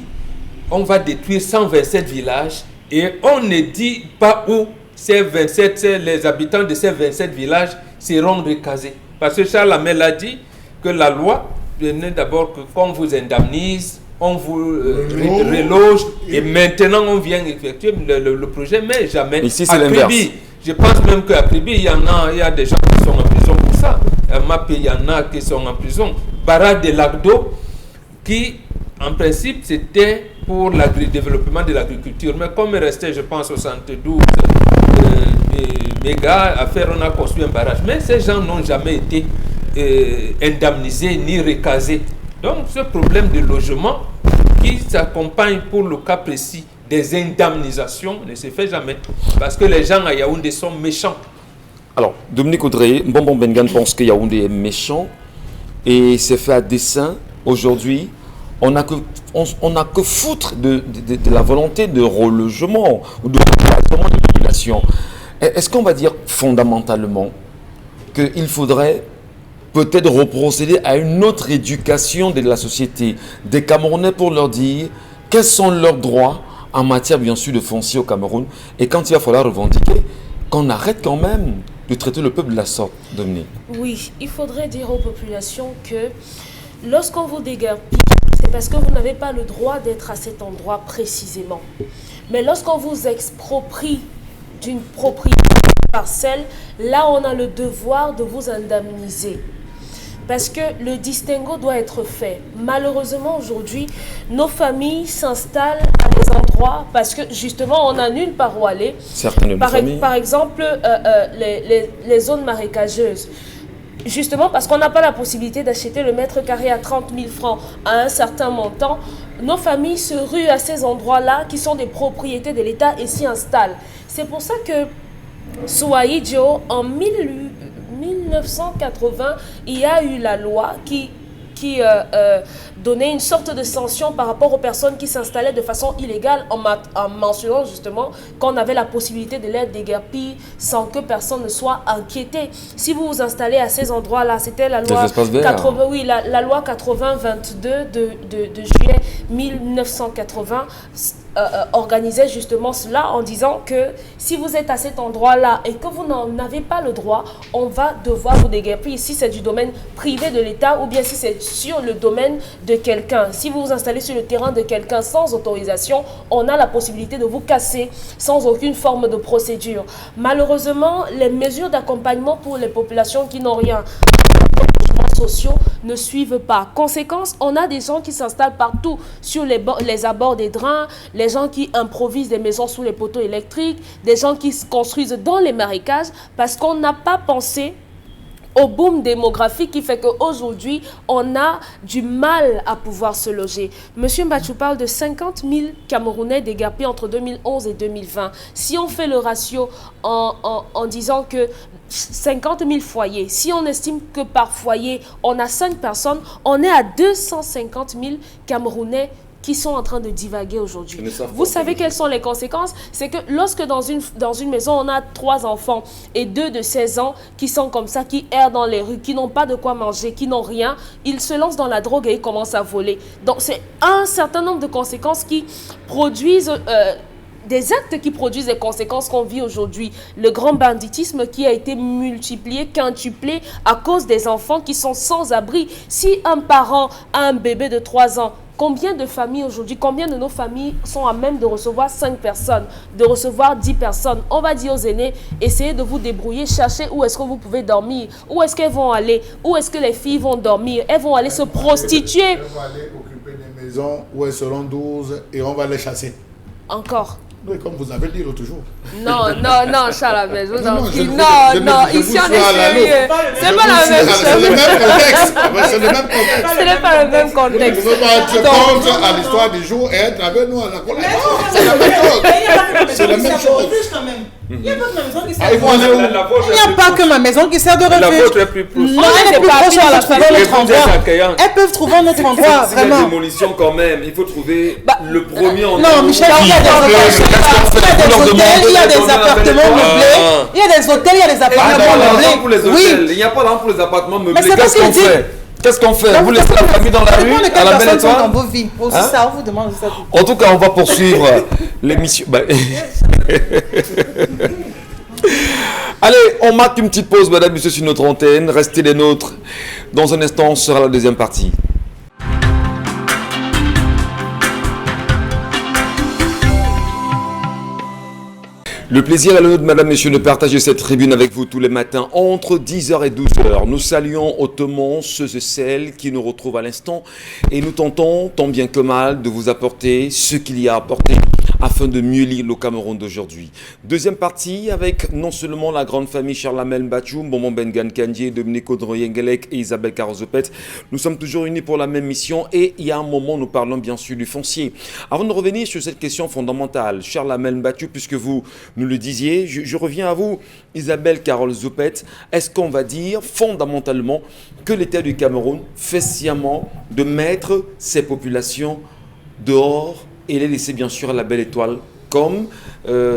On va détruire 127 villages et on ne dit pas où les habitants de ces 27 villages seront recasés. Parce que Charles Hamel a dit que la loi venait d'abord qu'on vous indemnise, on vous reloge et maintenant on vient effectuer le projet, mais jamais. Ici, c'est l'inverse. Je pense même qu'à Kribi, il y a des gens qui sont en prison pour ça. À Mapé, il y en a qui sont en prison. Barra de Lagdo, qui en principe c'était pour le développement de l'agriculture, mais comme il restait, je pense, 72 mégas à faire, on a construit un barrage. Mais ces gens n'ont jamais été indemnisés ni recasés. Donc ce problème de logement qui s'accompagne pour le cas précis des indemnisations ne se fait jamais. Parce que les gens à Yaoundé sont méchants. Alors, Dominique Audrey, Bonbon Bengan pense que Yaoundé est méchant et c'est fait à dessein. Aujourd'hui, on n'a que foutre de la volonté de relogement ou de relogement de la population. Est-ce qu'on va dire fondamentalement qu'il faudrait peut-être reprocéder à une autre éducation de la société des Camerounais pour leur dire quels sont leurs droits en matière bien sûr de foncier au Cameroun et quand il va falloir revendiquer, qu'on arrête quand même de traiter le peuple de la sorte, Dominique? Oui, il faudrait dire aux populations que lorsqu'on vous déguerpit, c'est parce que vous n'avez pas le droit d'être à cet endroit précisément. Mais lorsqu'on vous exproprie d'une propriété parcelle, là on a le devoir de vous indemniser. Parce que le distinguo doit être fait. Malheureusement, aujourd'hui, nos familles s'installent à des endroits parce que, justement, on n'a nulle part où aller. Par exemple, les zones marécageuses. Justement, parce qu'on n'a pas la possibilité d'acheter le mètre carré à 30 000 francs à un certain montant, nos familles se ruent à ces endroits-là qui sont des propriétés de l'État et s'y installent. C'est pour ça que Souaïdjo, en 1980, il y a eu la loi qui donnait une sorte de sanction par rapport aux personnes qui s'installaient de façon illégale en mentionnant justement qu'on avait la possibilité de les déguerpir sans que personne ne soit inquiété. Si vous vous installez à ces endroits-là, c'était la loi 80, oui, la loi 80-22 de juillet 1980 organisait justement cela en disant que si vous êtes à cet endroit-là et que vous n'en avez pas le droit, on va devoir vous déguerpir si c'est du domaine privé de l'État ou bien si c'est sur le domaine de quelqu'un. Si vous vous installez sur le terrain de quelqu'un sans autorisation, on a la possibilité de vous casser sans aucune forme de procédure. Malheureusement, les mesures d'accompagnement pour les populations qui n'ont rien sociaux ne suivent pas. Conséquence, on a des gens qui s'installent partout sur les abords des drains, les gens qui improvisent des maisons sous les poteaux électriques, des gens qui se construisent dans les marécages parce qu'on n'a pas pensé au boom démographique qui fait qu'aujourd'hui, on a du mal à pouvoir se loger. Monsieur Mbachou parle de 50 000 Camerounais déguerpis entre 2011 et 2020. Si on fait le ratio en disant que 50 000 foyers, si on estime que par foyer, on a 5 personnes, on est à 250 000 Camerounais qui sont en train de divaguer aujourd'hui. Vous savez quelles sont les conséquences? C'est que lorsque dans une maison, on a 3 enfants et 2 de 16 ans qui sont comme ça, qui errent dans les rues, qui n'ont pas de quoi manger, qui n'ont rien, ils se lancent dans la drogue et ils commencent à voler. Donc c'est un certain nombre de conséquences qui produisent... des actes qui produisent les conséquences qu'on vit aujourd'hui. Le grand banditisme qui a été multiplié, quintuplé à cause des enfants qui sont sans abri. Si un parent a un bébé de 3 ans, combien de familles aujourd'hui, combien de nos familles sont à même de recevoir 5 personnes, de recevoir 10 personnes? On va dire aux aînés, essayez de vous débrouiller, cherchez où est-ce que vous pouvez dormir, où est-ce qu'elles vont aller, où est-ce que les filles vont dormir, elles vont aller se prostituer. Elles vont aller occuper des maisons où elles seront 12 et on va les chasser. Encore. Oui, comme vous avez dit l'autre jour. Non, Charles Abel, je vous en prie. je Non, vous ici on suis est à la sérieux. loupe. C'est pas la même C'est le chose. même contexte. Ce n'est pas le même Ce n'est pas le même contexte. Vous ne contexte. pouvez pas être contre à l'histoire du jour et être avec nous à la colère. Non, c'est la même chose. C'est la même chose. Il n'y a pas que ma maison qui sert Ah, ils vont aller où? Il n'y a pas que ma maison qui sert de La refuge. vôtre est plus proche. Non, elle est plus proche, on va trouver un autre endroit. accueillante. Elles peuvent trouver un autre endroit, S'il y a vraiment. démolition quand même, il faut trouver Bah, le premier en Non, Michel, il y a des hôtels, il y a des appartements meublés. Il y a des hôtels, il y a des Ah, appartements d'accord, pour les meublés. hôtels. Oui. Il n'y a pas d'argent pour les appartements meublés. Mais c'est Qu'est-ce pas qu'on ce qu'il dit. fait? Qu'est-ce qu'on fait? Donc, Vous laissez la famille dans la rue, Ça dépend de à quelles la belle personnes sont étoile? dans vos vies. Aussi Hein? ça, on vous demande ça. En tout cas, on va poursuivre l'émission. Bah, allez, on marque une petite pause, madame, monsieur, sur notre antenne. Restez les nôtres. Dans un instant, on sera la deuxième partie. Le plaisir est le nôtre, madame, messieurs, de partager cette tribune avec vous tous les matins entre 10h et 12h. Nous saluons hautement ceux et celles qui nous retrouvent à l'instant et nous tentons, tant bien que mal, de vous apporter ce qu'il y a à apporter afin de mieux lire le Cameroun d'aujourd'hui. Deuxième partie avec non seulement la grande famille Charlamel Batchoum, Bonbon Bengan Kandie, Dominique Odroyengelek et Isabelle Carozopet. Nous sommes toujours unis pour la même mission et il y a un moment, nous parlons bien sûr du foncier. Avant de revenir sur cette question fondamentale, Charlamel Batchoum, puisque vous nous le disiez, je reviens à vous, Isabelle Carole Zopet. Est-ce qu'on va dire fondamentalement que l'État du Cameroun fait sciemment de mettre ses populations dehors et les laisser bien sûr à la belle étoile, comme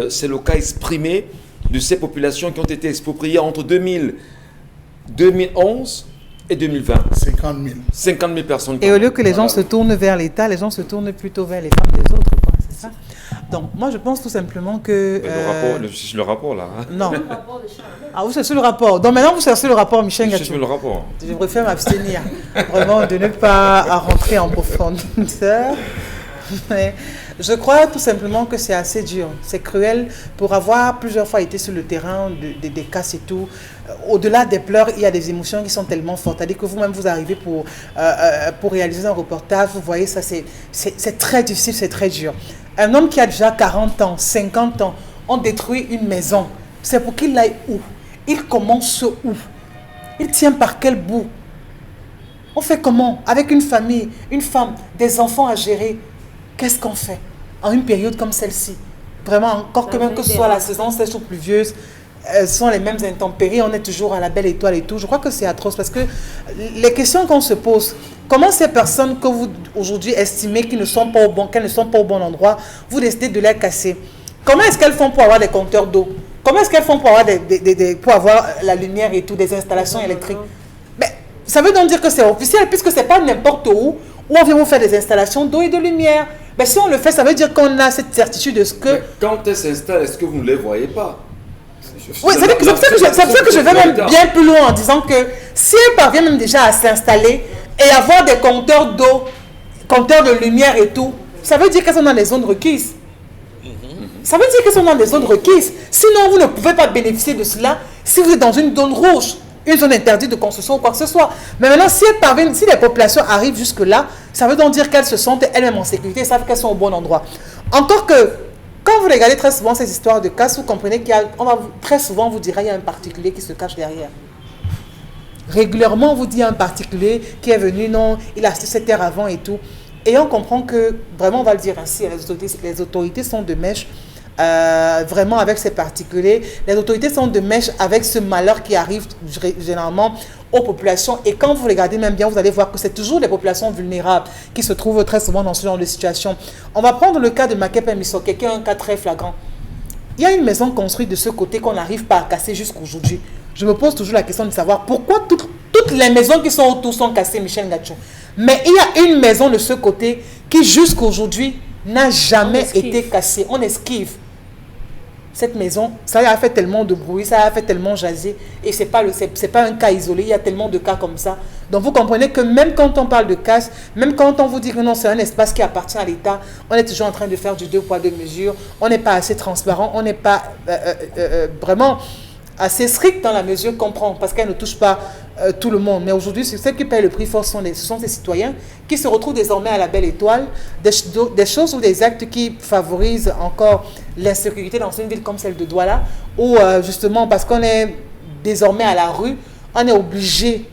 c'est le cas exprimé de ces populations qui ont été expropriées entre 2011 et 2020. 50 000. 50 000 personnes. Et au lieu que les gens se tournent vers l'État, les gens se tournent plutôt vers les femmes des autres, quoi, c'est ça? Donc, moi, je pense tout simplement que... Le rapport là. Hein. Non. Ah, vous cherchez le rapport. Donc, maintenant, vous cherchez le rapport, Michel Je Gachou. suis le rapport. Je préfère m'abstenir, vraiment, de ne pas rentrer en profondeur. Mais je crois tout simplement que c'est assez dur, c'est cruel pour avoir plusieurs fois été sur le terrain des casses et tout. Au-delà des pleurs, il y a des émotions qui sont tellement fortes. C'est-à-dire que vous-même, vous arrivez pour réaliser un reportage, vous voyez ça, c'est très difficile, c'est très dur. Un homme qui a déjà 40 ans, 50 ans, on détruit une maison. C'est pour qu'il aille où? Il commence où? Il tient par quel bout? On fait comment? Avec une famille, une femme, des enfants à gérer. Qu'est-ce qu'on fait en une période comme celle-ci? Vraiment, encore que même que ce soit la saison sèche ou pluvieuse, ce sont les mêmes intempéries, on est toujours à la belle étoile et tout. Je crois que c'est atroce parce que les questions qu'on se pose, comment ces personnes que vous aujourd'hui estimez qu'elles ne sont pas au bon endroit, vous décidez de les casser? Comment est-ce qu'elles font pour avoir des compteurs d'eau? Comment est-ce qu'elles font pour avoir, pour avoir la lumière et tout, des installations électriques? Mais ça veut donc dire que c'est officiel puisque ce n'est pas n'importe où on vient vous faire des installations d'eau et de lumière. Mais si on le fait, ça veut dire qu'on a cette certitude de ce que... Mais quand elles s'installent, est-ce que vous ne les voyez pas? Oui, c'est pour ça que je vais même bien plus loin en disant que si elle parvient même déjà à s'installer et avoir des compteurs d'eau, compteurs de lumière et tout, ça veut dire qu'elles sont dans les zones requises. Ça veut dire qu'elles sont dans des zones requises. Sinon, vous ne pouvez pas bénéficier de cela si vous êtes dans une zone rouge, une zone interdite de construction ou quoi que ce soit. Mais maintenant, si elles parviennent, si les populations arrivent jusque-là, ça veut donc dire qu'elles se sentent elles-mêmes en sécurité et savent qu'elles sont au bon endroit. Encore que, quand vous regardez très souvent ces histoires de casse, vous comprenez très souvent, on vous dira qu'il y a un particulier qui se cache derrière. Régulièrement, on vous dit un particulier qui est venu, non, il a acheté cette terre avant et tout. Et on comprend que, vraiment, on va le dire ainsi, les autorités sont de mèche. Vraiment avec ces particuliers, les autorités sont de mèche avec ce malheur qui arrive généralement aux populations. Et quand vous regardez même bien, vous allez voir que c'est toujours les populations vulnérables qui se trouvent très souvent dans ce genre de situation. On va prendre le cas de Makepe Misoke, qui est un cas très flagrant. Il y a une maison construite de ce côté qu'on n'arrive pas à casser jusqu'aujourd'hui. Je me pose toujours la question de savoir pourquoi toutes les maisons qui sont autour sont cassées, Michel Gachou. Mais il y a une maison de ce côté qui jusqu'aujourd'hui n'a jamais été cassée. On esquive. Cette maison, ça a fait tellement de bruit, ça a fait tellement jaser, et c'est pas un cas isolé, il y a tellement de cas comme ça. Donc vous comprenez que même quand on parle de casse, même quand on vous dit que non, c'est un espace qui appartient à l'État, on est toujours en train de faire du 2 poids 2 mesures, on n'est pas assez transparent, on n'est pas vraiment assez strict dans la mesure qu'on prend, parce qu'elle ne touche pas tout le monde. Mais aujourd'hui, ceux qui payent le prix fort ce sont ces citoyens qui se retrouvent désormais à la belle étoile. Des choses ou des actes qui favorisent encore l'insécurité dans une ville comme celle de Douala, où justement, parce qu'on est désormais à la rue, on est obligé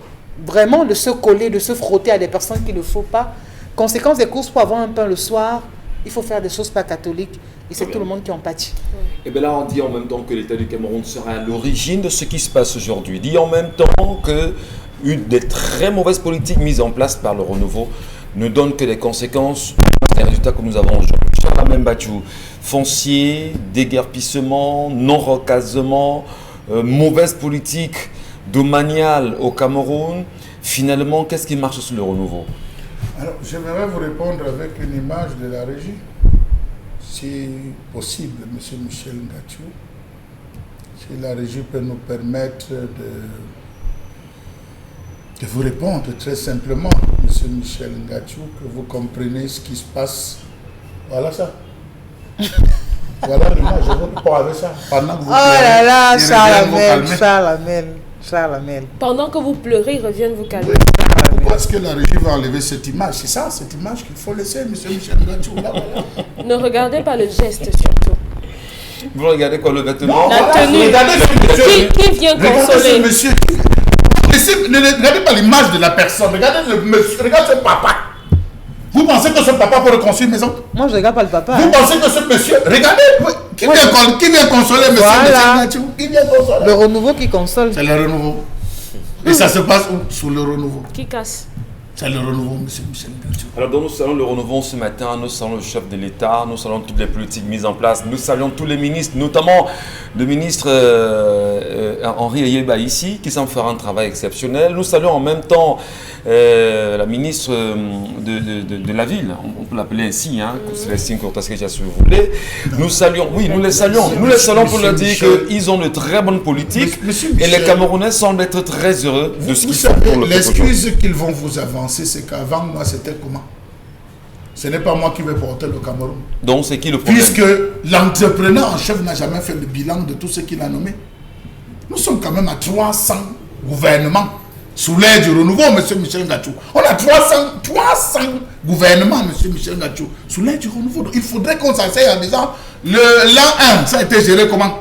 vraiment de se coller, de se frotter à des personnes qu'il ne faut pas. Conséquence des courses, pour avoir un pain le soir, il faut faire des choses pas catholiques. Et c'est tout le monde qui en pâtit. Et bien là, on dit en même temps que l'État du Cameroun sera à l'origine de ce qui se passe aujourd'hui. Dit en même temps que une des très mauvaises politiques mises en place par le renouveau ne donne que des conséquences des résultats que nous avons aujourd'hui. Charles Membachou, foncier, déguerpissement, non-recasement, mauvaise politique domaniale au Cameroun. Finalement, qu'est-ce qui marche sur le renouveau? Alors, j'aimerais vous répondre avec une image de la régie. Si possible, M. Michel Ngachou, si la régie peut nous permettre de vous répondre très simplement, M. Michel Ngachou, que vous comprenez ce qui se passe. Voilà ça. Voilà l'image, je vous réponds avec ça. Pendant que vous là là, Charles Amel. Pendant que vous pleurez, ils reviennent vous calmer. Pourquoi est-ce que la régie va enlever cette image? C'est ça, cette image qu'il faut laisser, M. Michel Ngachou. Là, voilà. Ne regardez pas le geste surtout. Vous regardez quoi, le vêtement? La tenue. Regardez ce monsieur. Qui vient Regardez consoler? ce monsieur. Ne regardez pas l'image de la personne. Regardez le monsieur. Regardez ce papa. Vous pensez que ce papa peut reconstruire une maison? Moi, je ne regarde pas le papa. Vous pensez que ce monsieur... Regardez. Qui vient consoler M. Ngachou? Qui vient consoler? Le renouveau qui console. C'est le renouveau. Et ça se passe où? Sous le renouveau. Qui casse? C'est le renouveau, M. Michel Ngachou. Alors, dans nous saluons le renouveau ce matin, nous saluons le chef de l'État, nous saluons toutes les politiques mises en place, nous saluons tous les ministres, notamment le ministre Henri Ayeba ici, qui semble faire un travail exceptionnel. Nous saluons en même temps la ministre de la ville, on peut l'appeler ainsi, hein, Célestine Cortasquecha, si vous voulez. Nous saluons, oui, nous les saluons pour leur dire qu'ils ont de très bonnes politiques et les Camerounais semblent être très heureux de ce qu'ils font pour le peuple. L'excuse qu'ils vont vous avancer, c'est qu'avant moi, c'était comment? Ce n'est pas moi qui vais porter le Cameroun. Donc, c'est qui le problème? Puisque l'entrepreneur en chef n'a jamais fait le bilan de tout ce qu'il a nommé. Nous sommes quand même à 300 gouvernements sous l'ère du renouveau, M. Michel Ngachou. On a 300 gouvernements, M. Michel Ngachou, sous l'ère du renouveau. Donc, il faudrait qu'on s'asseye en disant, l'an 1, ça a été géré comment?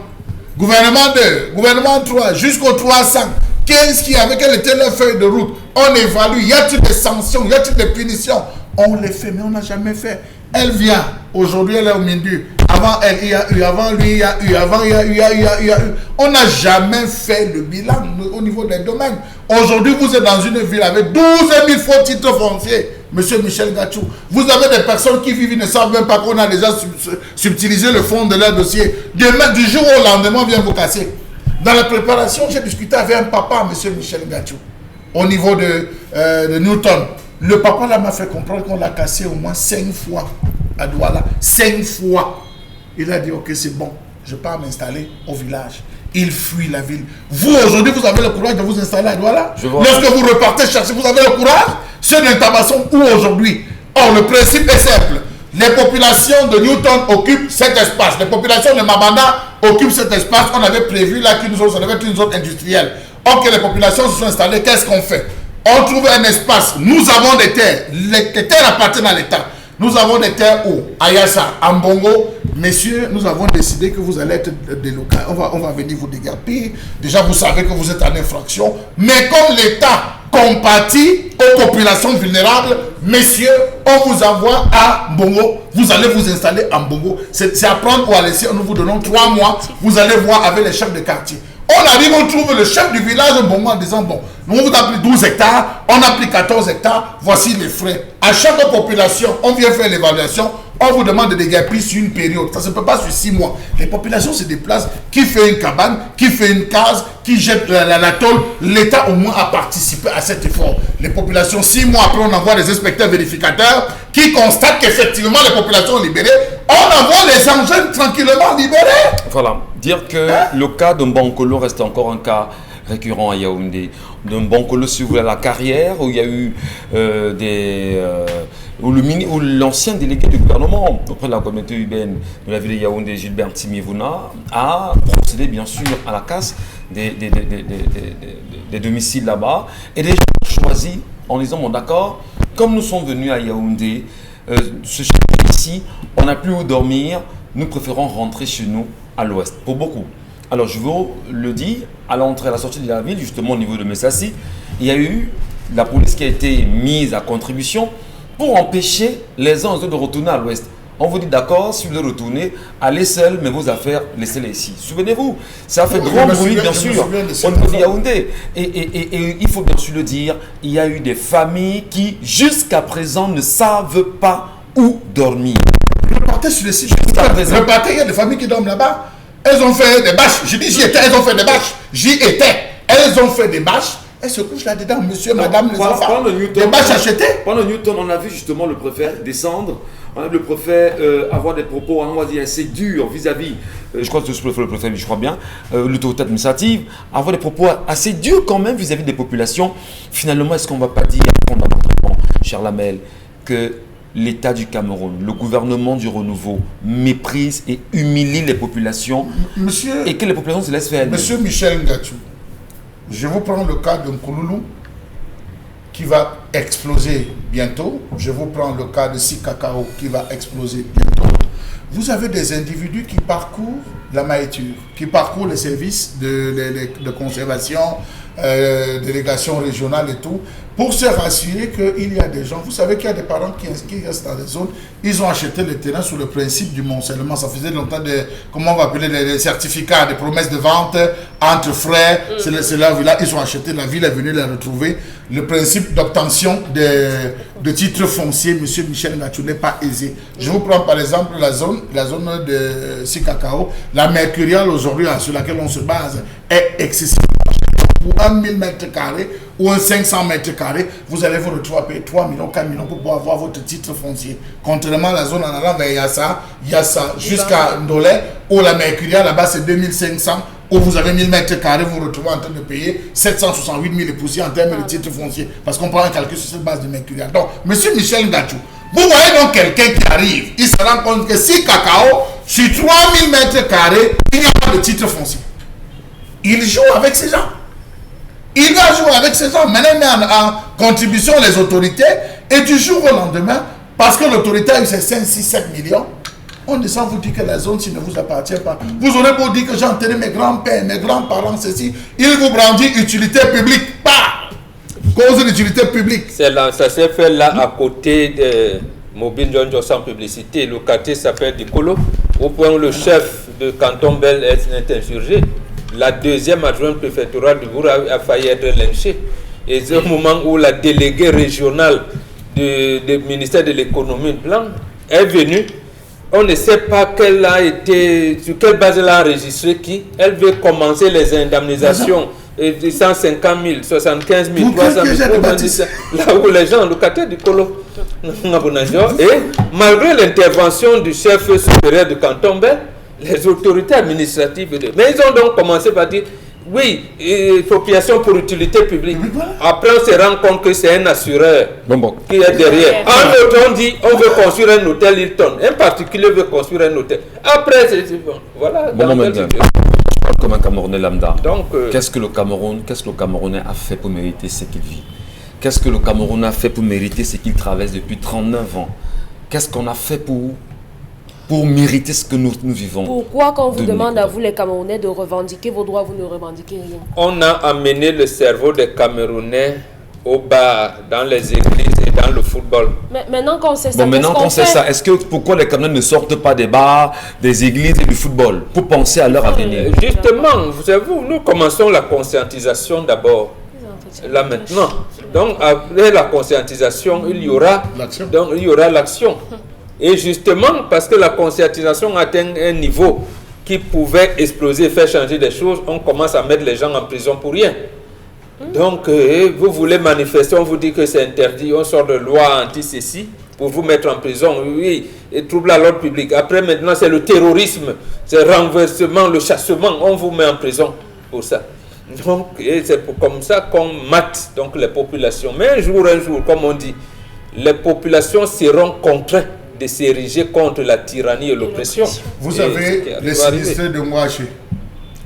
Gouvernement 2, gouvernement 3, jusqu'au 300. Qu'est-ce qu'il y avait? Quelle était leur feuille de route? On évalue. Y a-t-il des sanctions? Y a-t-il des punitions? On les fait, mais on n'a jamais fait. Elle vient. Aujourd'hui, elle est au Mindu. Avant elle, il y a eu. Avant lui, il y a eu. Avant, il y a eu. On n'a jamais fait le bilan au niveau des domaines. Aujourd'hui, vous êtes dans une ville avec 12 000 faux titres fonciers. Monsieur Michel Ngachou, vous avez des personnes qui vivent, ils ne savent même pas qu'on a déjà subtilisé le fond de leur dossier. Demain, du jour au lendemain, on vient vous casser. Dans la préparation, j'ai discuté avec un papa, M. Michel Ngachou, au niveau de Newton. Le papa là m'a fait comprendre qu'on l'a cassé au moins 5 fois à Douala. 5 fois. Il a dit, ok, c'est bon, je pars m'installer au village. Il fuit la ville. Vous, aujourd'hui, vous avez le courage de vous installer à Douala? Lorsque vous repartez chercher, vous avez le courage? Ceux d'Intabasson, où aujourd'hui? Or, le principe est simple. Les populations de Newton occupent cet espace. Les populations de Mabanda occupent cet espace. On avait prévu là qu'une zone, ça devait être une zone industrielle. Or que les populations se sont installées, qu'est-ce qu'on fait? On trouve un espace. Nous avons des terres. Les terres appartiennent à l'État. Nous avons des terres où? À Yassa, à Mbongo. Messieurs, nous avons décidé que vous allez être délocalisés. On va venir vous déguerpir. Déjà, vous savez que vous êtes en infraction. Mais comme l'État compatit aux populations vulnérables, messieurs, on vous envoie à Mbongo. Vous allez vous installer à Mbongo. C'est à prendre ou à laisser. Nous vous donnons 3 mois. Vous allez voir avec les chefs de quartier. On arrive, on trouve le chef du village Mbongo en disant, bon, nous on vous a pris 12 hectares, on a pris 14 hectares, voici les frais. À chaque population, on vient faire l'évaluation, on vous demande de déguerpir sur une période. Ça ne se peut pas sur 6 mois. Les populations se déplacent, qui fait une cabane, qui fait une case, qui jette la tôle. L'État au moins a participé à cet effort. Les populations, 6 mois après, on envoie des inspecteurs vérificateurs qui constatent qu'effectivement les populations sont libérées. On envoie les engins tranquillement libérés. Voilà. Dire que le cas de Mbonkolo reste encore un cas récurrent à Yaoundé. De Mbonkolo, si vous voulez, la carrière où il y a eu où l'ancien délégué du gouvernement auprès de la communauté urbaine de la ville de Yaoundé, Gilbert Timivouna, a procédé bien sûr à la casse des domiciles là-bas. Et les gens ont choisi en disant, bon d'accord, comme nous sommes venus à Yaoundé, ce ici, on n'a plus où dormir, nous préférons rentrer chez nous à l'ouest, pour beaucoup. Alors je vous le dis, à l'entrée, à la sortie de la ville, justement au niveau de Messassi, il y a eu la police qui a été mise à contribution pour empêcher les uns et les autres de retourner à l'ouest. On vous dit d'accord, si vous voulez retourner, allez seul, mais vos affaires, laissez-les ici. Souvenez-vous, ça a fait grand bruit, bien sûr, au niveau de Yaoundé. Et il faut bien sûr le dire, il y a eu des familles qui, jusqu'à présent, ne savent pas où dormir. Repartez sur le site. Repartez, il y a des familles qui dorment là-bas. Elles ont fait des bâches. Je dis j'y étais, elles ont fait des bâches. J'y étais. Elles ont fait des bâches. Elles se couchent là-dedans, monsieur, madame, les enfants. Des bâches achetées. Pendant Newton, on a vu justement le préfet descendre. On a vu le préfet avoir des propos, on va dire, assez durs vis-à-vis, je crois que c'est le préfet, je crois bien, l'autorité administrative, avoir des propos assez durs quand même vis-à-vis des populations. Finalement, est-ce qu'on ne va pas dire fondamentalement, cher Lamel, que l'État du Cameroun, le gouvernement du renouveau méprise et humilie les populations et que les populations se laissent faire? Monsieur Michel Ngatou, je vous prends le cas de Nkouloulou qui va exploser bientôt. Je vous prends le cas de Sikakao qui va exploser bientôt. Vous avez des individus qui parcourent la maïture, qui parcourent les services de conservation, délégations régionales et tout, pour se rassurer qu'il y a des gens. Vous savez qu'il y a des parents qui restent dans des zones, ils ont acheté le terrain sous le principe du moncellement. Ça faisait longtemps comment on va appeler les certificats, des promesses de vente entre frères. C'est là où ils ont acheté, la ville est venue les retrouver. Le principe d'obtention de titres fonciers, monsieur Michel Ngatou, n'est pas aisé. Je vous prends par exemple la zone de Sikakao. La mercuriale aujourd'hui sur laquelle on se base est excessive. Pour 1000 mètres carrés ou un 500 mètres carrés, vous allez vous retrouver à payer 3 millions, 4 millions pour pouvoir avoir votre titre foncier. Contrairement à la zone en allant vers Yassa, jusqu'à Ndolé, où la mercuriale là-bas c'est 2500, où vous avez 1000 mètres carrés, vous vous retrouvez en train de payer 768 000 et poussières en termes de titre foncier. Parce qu'on prend un calcul sur cette base de mercuriale. Donc, monsieur Michel Ngatou, vous voyez donc quelqu'un qui arrive, il se rend compte que si Cacao, sur 3000 mètres carrés, il n'y a pas de titre foncier. Il joue avec ces gens. Il va jouer avec ces gens. Maintenant, il met en contribution les autorités. Et du jour au lendemain, parce que l'autorité a eu ses 5, 6, 7 millions, on descend vous dire que la zone, si ne vous appartient pas. Vous aurez beau dire que j'ai enterré mes grands-pères, mes grands-parents, ceci. Il vous brandit utilité publique. Pas cause d'utilité publique. Ça s'est fait là à côté de Mobile John Joe sans publicité. Le quartier s'appelle Dikolo. Au point où le chef de canton Bel est insurgé. La deuxième adjointe préfectorale du Bourg a failli être lynchée. Et c'est au moment où la déléguée régionale du ministère de l'économie blanc est venue. On ne sait pas quelle a été, sur quelle base elle a enregistré qui. Elle veut commencer les indemnisations de 150 000, 75 000, 300 000, là où les gens, locataires du Colo. Et malgré l'intervention du chef supérieur du canton Bel, les autorités administratives, mais ils ont donc commencé par dire oui, expropriation pour utilité publique. Après, on se rend compte que c'est un assureur qui est derrière. En autre, on dit on veut construire un hôtel Hilton. Un particulier veut construire un hôtel. Après, c'est bon. Voilà. Comme un Camerounais lambda. Qu'est-ce que le Camerounais a fait pour mériter ce qu'il vit? Qu'est-ce que le Cameroun a fait pour mériter ce qu'il traverse depuis 39 ans? Qu'est-ce qu'on a fait pour mériter ce que nous vivons? Pourquoi quand on vous demande à vous les Camerounais de revendiquer vos droits, vous ne revendiquez rien? On a amené le cerveau des Camerounais au bar, dans les églises et dans le football. Mais maintenant qu'on sait ça, maintenant qu'on sait ça, pourquoi les Camerounais ne sortent pas des bars, des églises et du football pour penser à leur avenir? Justement, vous savez, nous commençons la conscientisation d'abord. Là maintenant. Donc après la conscientisation, il y aura l'action. Et justement, parce que la conscientisation atteint un niveau qui pouvait exploser, faire changer des choses, on commence à mettre les gens en prison pour rien. Donc, vous voulez manifester, on vous dit que c'est interdit, on sort de loi anti-ceci pour vous mettre en prison, oui, et trouble à l'ordre public. Après, maintenant, c'est le terrorisme, c'est le renversement, le chassement, on vous met en prison pour ça. Donc, c'est comme ça qu'on mate donc, les populations. Mais un jour, comme on dit, les populations seront contraintes de s'ériger contre la tyrannie et l'oppression. Vous avez les sinistrés de Mouaché.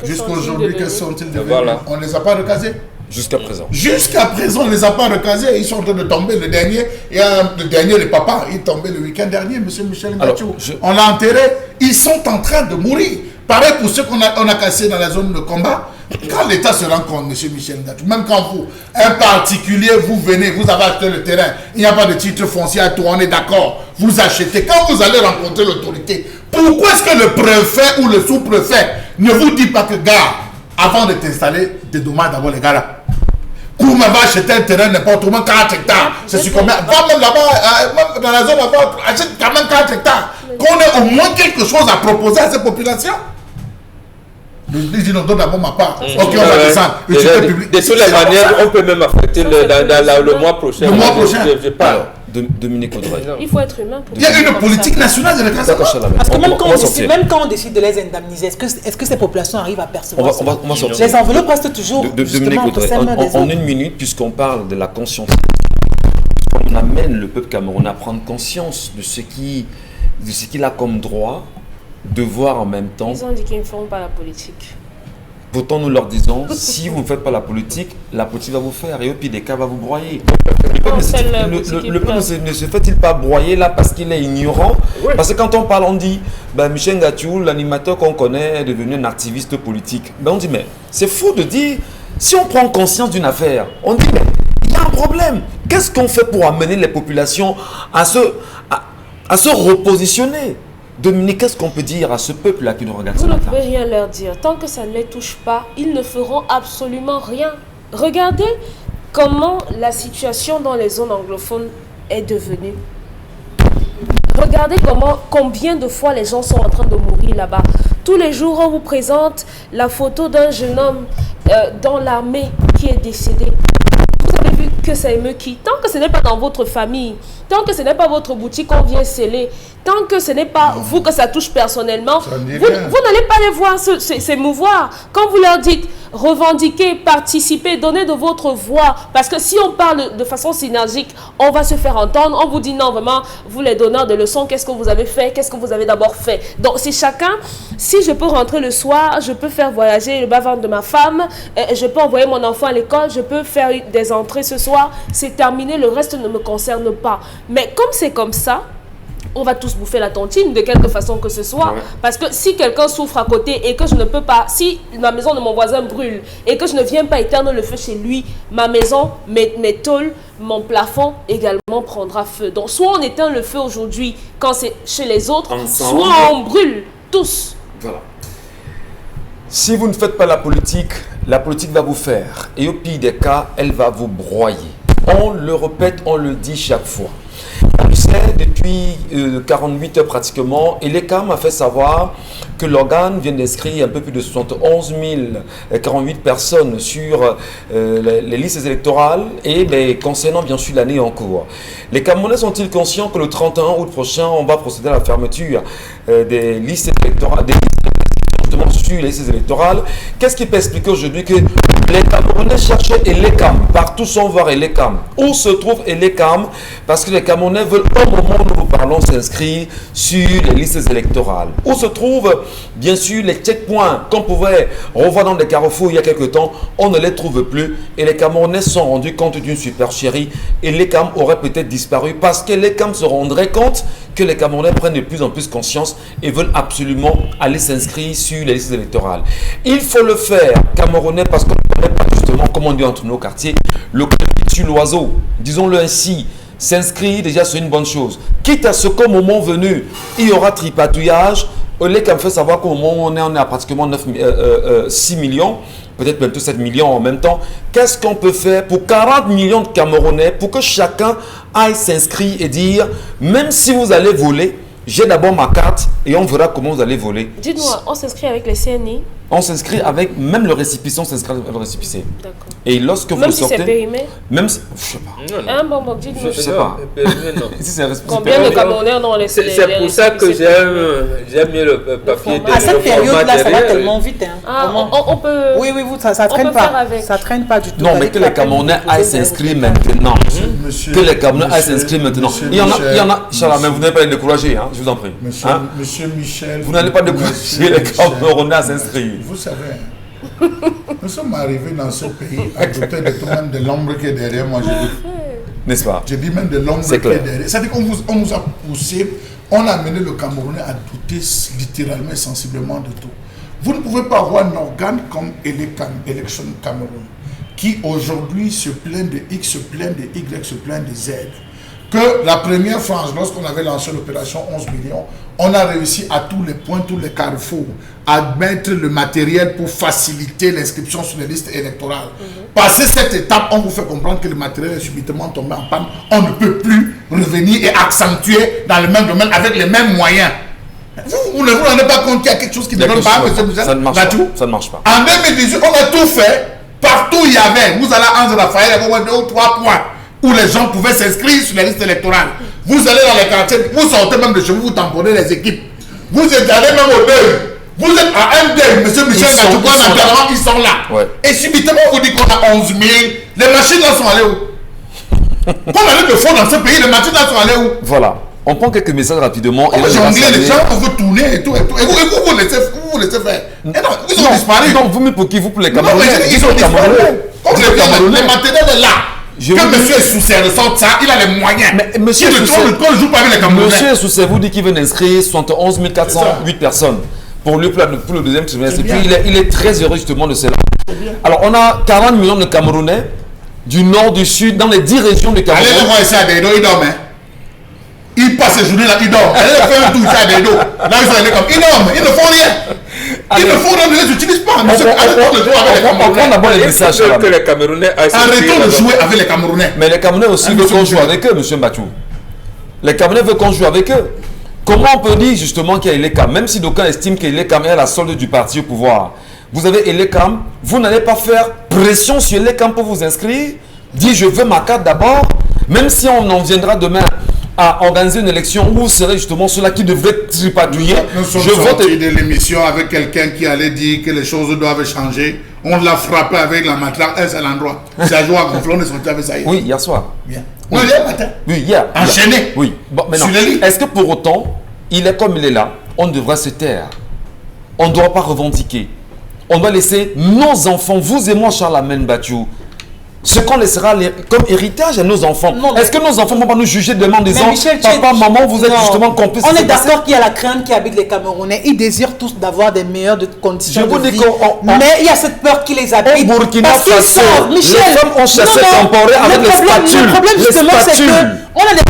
Jusqu'à aujourd'hui, que sont-ils devenus? Voilà. On ne les a pas recasés. Jusqu'à présent. Jusqu'à présent, on ne les a pas recasés. Ils sont en train de tomber. Le dernier, le papa, il est tombé le week-end dernier, M. Michel Ngachou. On l'a enterré. Ils sont en train de mourir. Pareil pour ceux qu'on a cassés dans la zone de combat. Quand l'État se rend compte, M. Michel Ngachou, même quand vous, un particulier, vous venez, vous avez acheté le terrain, il n'y a pas de titre foncier à tout, on est d'accord, vous achetez. Quand vous allez rencontrer l'autorité, pourquoi est-ce que le préfet ou le sous-préfet ne vous dit pas que, gars, avant de t'installer, dédommage d'abord les gars là. Kouma va acheter un terrain n'importe où, 4 hectares. C'est sur combien? Va même là-bas, même dans la zone là-bas, achète quand même 4 hectares. Qu'on ait au moins quelque chose à proposer à ces populations. Je dis non, donne d'abord ma part. Ok, on va descendre. De toutes les manières, on peut même affecter le mois prochain. Le mois prochain. Je parle. Dominique Audrey. Il faut être humain pour Il y a une politique nationale de recasement. Parce que même quand on décide de les indemniser, est-ce que ces populations arrivent à percevoir On va sortir. Les enveloppes restent toujours Dominique Audrey, en une minute, puisqu'on parle de la conscience, on amène le peuple camerounais à prendre conscience de ce qu'il a comme droit, devoir en même temps. Ils ont dit qu'ils ne feront pas la politique. Pourtant, nous leur disons, si vous ne faites pas la politique va vous faire, et au pire des cas, va vous broyer. Le peuple ne se fait-il pas broyer là parce qu'il est ignorant? Oui. Parce que quand on parle, on dit, Michel Ngachou, l'animateur qu'on connaît, est devenu un activiste politique. On dit, mais c'est faux de dire, si on prend conscience d'une affaire, on dit, mais il y a un problème. Qu'est-ce qu'on fait pour amener les populations à se repositionner? Dominique, qu'est-ce qu'on peut dire à ce peuple-là qui nous regarde ce matin? Vous ne pouvez rien leur dire. Tant que ça ne les touche pas, ils ne feront absolument rien. Regardez comment la situation dans les zones anglophones est devenue. Regardez combien de fois les gens sont en train de mourir là-bas. Tous les jours, on vous présente la photo d'un jeune homme dans l'armée qui est décédé. Vous avez vu que ça émeut qui? Tant que ce n'est pas dans votre famille, tant que ce n'est pas votre boutique qu'on vient sceller, tant que ce n'est pas vous que ça touche personnellement, vous n'allez pas les voir s'émouvoir. Quand vous leur dites revendiquez, participez, donnez de votre voix, parce que si on parle de façon synergique, on va se faire entendre. On vous dit non, vraiment, vous les donneurs de leçons, qu'est-ce que vous avez fait, qu'est-ce que vous avez d'abord fait. Donc c'est chacun. Si je peux rentrer le soir, je peux faire voyager le bas-ventre de ma femme, je peux envoyer mon enfant à l'école, je peux faire des entrées ce soir, c'est terminé, le reste ne me concerne pas. Mais comme c'est comme ça, on va tous bouffer la tontine de quelque façon que ce soit. Ouais. Parce que si quelqu'un souffre à côté et que je ne peux pas, si la maison de mon voisin brûle et que je ne viens pas éteindre le feu chez lui, ma maison, mes tôles, mon plafond également prendra feu. Donc soit on éteint le feu aujourd'hui quand c'est chez les autres, soit on brûle tous. Voilà. Si vous ne faites pas la politique va vous faire. Et au pire des cas, elle va vous broyer. On le répète, on le dit chaque fois. On le sait depuis 48 heures pratiquement, et l'ECAM a fait savoir que l'organe vient d'inscrire un peu plus de 71 048 personnes sur les listes électorales et concernant bien sûr l'année en cours. Les Camerounais sont-ils conscients que le 31 août prochain, on va procéder à la fermeture des listes électorales, sur les listes électorales? Qu'est-ce qui peut expliquer aujourd'hui que les Camerounais cherchaient l'ECAM, partout sans voir l'ECAM? Où se trouve l'ECAM? Parce que les Camerounais veulent au moment où nous parlons s'inscrire sur les listes électorales. Où se trouvent bien sûr les checkpoints qu'on pouvait revoir dans des carrefours il y a quelques temps? On ne les trouve plus et les Camerounais se sont rendus compte d'une supercherie et l'ECAM aurait peut-être disparu parce que l'ECAM se rendrait compte que les Camerounais prennent de plus en plus conscience et veulent absolument aller s'inscrire sur les listes électorales. Il faut le faire, Camerounais, parce qu'on ne connaît pas justement, comme on dit entre nos quartiers, le sur l'oiseau, disons-le ainsi. S'inscrire, déjà, c'est une bonne chose. Quitte à ce qu'au moment venu, il y aura tripatouillage. L'ECAM fait savoir qu'au moment où on est à pratiquement 6 millions, peut-être même tous 7 millions en même temps. Qu'est-ce qu'on peut faire pour 40 millions de Camerounais pour que chacun aille s'inscrire et dire, même si vous allez voler, j'ai d'abord ma carte et on verra comment vous allez voler. Dites-moi, on s'inscrit avec les CNI? On s'inscrit avec même le récipicé, on s'inscrit avec le récipicé. D'accord. Et lorsque vous même le si sortez, c'est périmé? Même si, je sais pas. Bon, dites-moi. Je sais pas. Si c'est un récipicé combien de Camerounais dans les c'est pour ça que j'aime mieux le papier. À cette période-là, ça va tellement vite. On peut. Oui, ça traîne pas. Ça traîne pas du tout. Non, mais que les Camerounais aillent s'inscrire maintenant. Que les Camerounais aillent s'inscrire maintenant. Il y en a, Inch'Allah, mais vous n'allez pas les décourager, je vous en prie. Monsieur Michel. Vous n'allez pas décourager les Camerounais à s'inscrire. Vous savez, nous sommes arrivés dans ce pays à douter de tout même de l'ombre qui est derrière moi. N'est-ce pas? Je dis même de l'ombre qui est derrière. C'est-à-dire qu'on nous a poussé, on a amené le Camerounais à douter littéralement et sensiblement de tout. Vous ne pouvez pas avoir un organe comme Election Cameroun qui aujourd'hui se plaint de X, se plaint de Y, se plaint de Z. Que la première France, lorsqu'on avait lancé l'opération 11 millions, on a réussi à tous les points, tous les carrefours, à mettre le matériel pour faciliter l'inscription sur les listes électorales. Passer cette étape, on vous fait comprendre que le matériel est subitement tombé en panne. On ne peut plus revenir et accentuer dans le même domaine avec les mêmes moyens. Vous ne vous rendez pas compte qu'il y a quelque chose qui ne donne pas, M. Michel? Ça ne marche pas. Ça ne marche pas. En 2018, on a tout fait. Partout il y avait. Vous allez à Anse Lafayette, il y avait 2 ou 3 points où les gens pouvaient s'inscrire sur les listes électorales. Vous allez dans les quartiers, vous sortez même de chez vous, vous tamponnez les équipes. Vous êtes allé même au deuil. Vous êtes à un deuil, M. Michel Gachoukou, ils sont là. Ouais. Et subitement, on vous dit qu'on a 11 000. Les machines là sont allées où? Qu'on allait de fond dans ce pays, les machines là sont allées où? Voilà. On prend quelques messages rapidement. On va jongler, les gens vont tourner et tout. Et vous laissez faire. Et non, ils ont disparu. Donc, vous, mais pour qui? Vous, pour les Camerounais? Ils ont disparu. Comme les matériels est là. Que monsieur Soussé ressorte ça, il a les moyens. Mais monsieur Soussé ne joue pas avec les Camerounais. Monsieur Soussé vous dit qu'il veut inscrire 71 408 personnes pour le deuxième trimestre. Et puis il est très heureux justement de cela. Alors on a 40 millions de Camerounais du nord, du sud, dans les 10 régions du Cameroun. Allez le voir ici à Dedo, il dort. Il passe ces journées là, il dort. Allez faire un tour ici à Dedo. Là ils sont allés comme, ils dorment, ils ne font rien. Ils ne font rien, ils ne les utilisent pas. On prend d'abord les messages. Que les Camerounais arrêtons de jouer avec les Camerounais. Mais les Camerounais aussi veulent qu'on joue avec eux, M. Mbachou. Les Camerounais veulent qu'on joue avec eux. Comment on peut dire justement qu'il y a Elekam, même si d'aucuns estiment qu'Elekam est la solde du parti au pouvoir? Vous avez Elekam, vous n'allez pas faire pression sur Elekam pour vous inscrire, dire je veux ma carte d'abord, même si on en viendra demain à organiser une élection où vous serez justement ceux-là qui devraient tripatouiller. Nous sommes sortis de l'émission avec quelqu'un qui allait dire que les choses doivent changer. On l'a frappé avec la matelas, un seul endroit. C'est à jour à gonfler, on est sorti avec ça hier. Oui, hier soir. Bien. Oui, hier matin. Oui, hier. Enchaîné. Oui. Bon, maintenant, est-ce que pour autant, il est comme il est là, on devrait se taire? On ne doit pas revendiquer. On doit laisser nos enfants, vous et moi, Charles Amen Bachou, ce qu'on laissera comme héritage à nos enfants. Est-ce que nos enfants ne vont pas nous juger demain en disant papa, maman, vous êtes justement complices? On est d'accord qu'il y a la crainte qui habite les Camerounais. Ils désirent tous d'avoir des meilleures conditions de vie. Mais il y a cette peur qui les habite. Au Burkina Faso, les femmes ont chassé temporaire avec les spatules. Le problème justement, c'est qu'on a des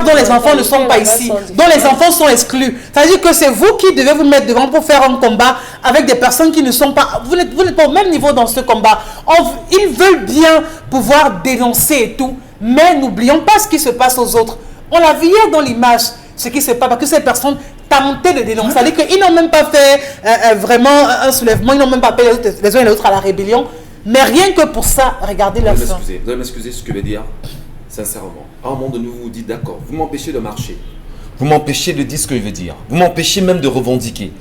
dont les enfants ne sont pas ici, dont les enfants sont exclus. C'est-à-dire que c'est vous qui devez vous mettre devant pour faire un combat avec des personnes qui ne sont pas... Vous n'êtes pas au même niveau dans ce combat. Ils veulent bien pouvoir dénoncer et tout, mais n'oublions pas ce qui se passe aux autres. On l'a vu hier dans l'image, ce qui se passe, parce que ces personnes tentaient de dénoncer. C'est-à-dire qu'ils n'ont même pas fait vraiment un soulèvement, ils n'ont même pas appelé les uns et les autres à la rébellion. Mais rien que pour ça, regardez leur fin. Vous allez m'excuser ce que je veux dire. Sincèrement, à un moment donné, vous vous dites d'accord, vous m'empêchez de marcher, vous m'empêchez de dire ce que je veux dire, vous m'empêchez même de revendiquer.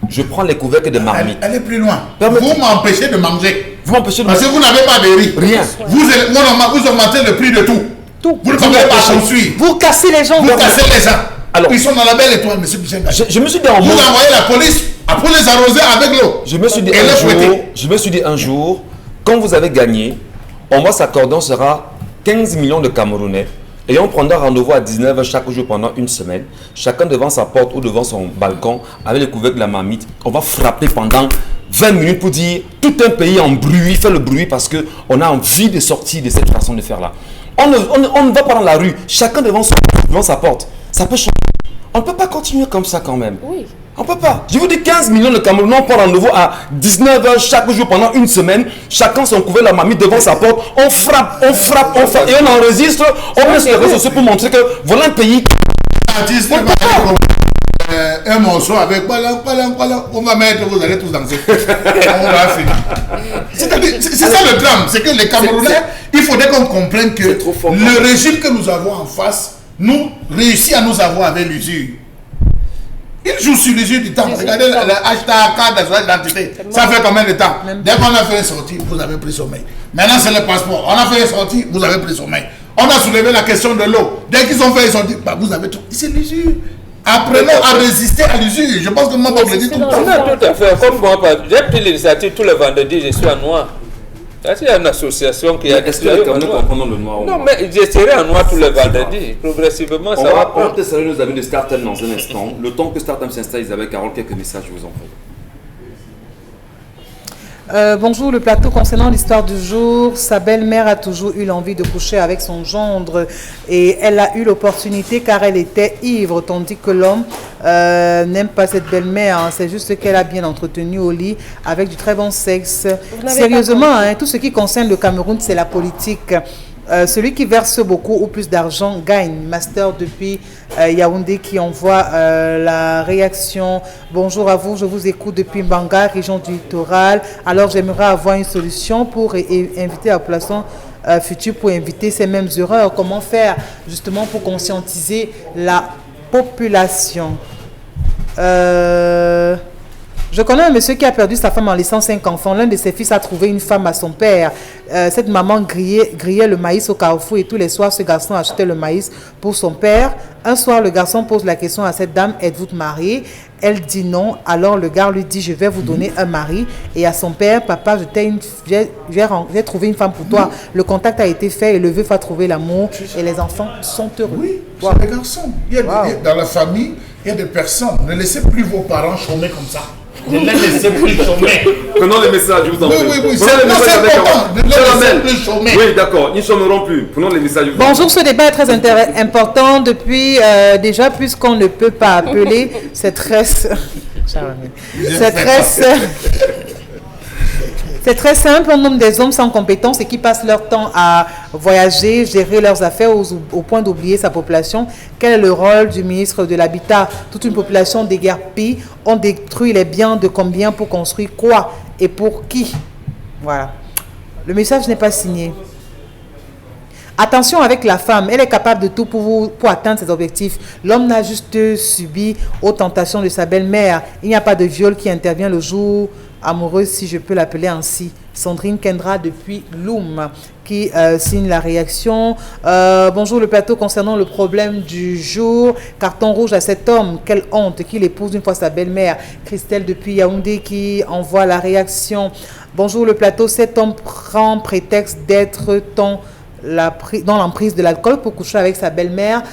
Je prends les couvercles de marmite. Allez plus loin. Vous m'empêchez de manger. Vous m'empêchez de manger. Parce que vous n'avez pas de riz. Rien. Vous augmentez le prix de tout. Vous ne pouvez pas construire. Vous cassez les gens. Vous cassez les gens. Alors, ils sont dans la belle étoile, M. Michel. Je me suis dit en vous envoyez la police pour les arroser avec l'eau. Je me suis dit un jour, quand vous avez gagné, on va s'accorder, on sera 15 millions de Camerounais et on prendra rendez-vous à 19h chaque jour pendant une semaine, chacun devant sa porte ou devant son balcon avec les couvercles de la marmite. On va frapper pendant 20 minutes pour dire tout un pays en bruit, fait le bruit parce qu'on a envie de sortir de cette façon de faire là. On ne va pas dans la rue, chacun devant sa porte. Ça peut changer. On ne peut pas continuer comme ça quand même. Oui. On ne peut pas. Je vous dis 15 millions de Camerounais, on prend rendez-vous à 19h chaque jour pendant une semaine. Chacun son couvert la marmite devant sa porte. On frappe et on enregistre. On met sur les réseaux sociaux pour montrer que voilà un pays. Un morceau avec on va mettre, vous allez tous danser. On va finir. C'est ça le drame. C'est que les Camerounais, il faudrait qu'on comprenne que le régime que nous avons en face nous réussit à nous avoir avec l'usure. Il joue sur l'usure du temps. Regardez le hashtag carte d'identité. Ça fait combien de temps? Dès qu'on a fait une sortie, vous avez pris sommeil. Maintenant, c'est le passeport. On a fait une sortie, vous avez pris sommeil. On a soulevé la question de l'eau. Dès qu'ils ont fait une sortie, vous avez tout. C'est l'usure. Apprenons à résister à l'usure. Je pense que Mambok le dit tout le temps. Non, tout à fait. Comme moi, j'ai pris l'initiative tous les vendredis, je suis en noir. Il y a une association qui a... Est-ce que les Camerounais comprennent le noir? Non, mais je serai en noir tous les vendredis. Progressivement, ça va. On va peut-être saluer nos amis de StarTime dans un instant. Le temps que StarTime s'installe, Isabelle Carole, quelques messages, je vous en prie. Bonjour, le plateau concernant l'histoire du jour. Sa belle-mère a toujours eu l'envie de coucher avec son gendre et elle a eu l'opportunité car elle était ivre, tandis que l'homme n'aime pas cette belle-mère. Hein. C'est juste qu'elle a bien entretenu au lit avec du très bon sexe. Sérieusement, hein, tout ce qui concerne le Cameroun, c'est la politique. Celui qui verse beaucoup ou plus d'argent gagne. Master depuis Yaoundé qui envoie la réaction. Bonjour à vous, je vous écoute depuis Mbanga, région du littoral. Alors j'aimerais avoir une solution pour inviter la population future pour éviter ces mêmes erreurs. Comment faire justement pour conscientiser la population? Je connais un monsieur qui a perdu sa femme en laissant 5 enfants. L'un de ses fils a trouvé une femme à son père. Cette maman grillait le maïs au carrefour et tous les soirs, ce garçon achetait le maïs pour son père. Un soir, le garçon pose la question à cette dame, êtes-vous mariée? Elle dit non. Alors le gars lui dit, je vais vous donner un mari. Et à son père, papa, j'ai trouvé une femme pour toi. Le contact a été fait et le veuf a trouvé l'amour et les enfants sont heureux. Oui, wow. C'est des garçons. Dans la famille, il y a des personnes. Ne laissez plus vos parents chômer comme ça. Ne les laissez plus chômer. Prenons les messages, je vous en prie. Oui, c'est important. Ne les laissez plus chômer. Oui, d'accord, ils ne chômeront plus. Prenons les messages. Bonjour, ce débat est très important depuis déjà, puisqu'on ne peut pas appeler c'est très simple, on nomme des hommes sans compétences et qui passent leur temps à voyager, gérer leurs affaires au point d'oublier sa population. Quel est le rôle du ministre de l'Habitat? Toute une population déguerpie, on détruit les biens de combien pour construire quoi et pour qui? Voilà. Le message n'est pas signé. Attention avec la femme, elle est capable de tout pour atteindre ses objectifs. L'homme n'a juste subi aux tentations de sa belle-mère. Il n'y a pas de viol qui intervient le jour amoureux, si je peux l'appeler ainsi. Sandrine Kendra depuis Loum qui signe la réaction. Bonjour le plateau concernant le problème du jour. Carton rouge à cet homme, quelle honte qu'il épouse une fois sa belle-mère. Christelle depuis Yaoundé qui envoie la réaction. Bonjour le plateau, cet homme prend prétexte d'être dans l'emprise de l'alcool pour coucher avec sa belle-mère.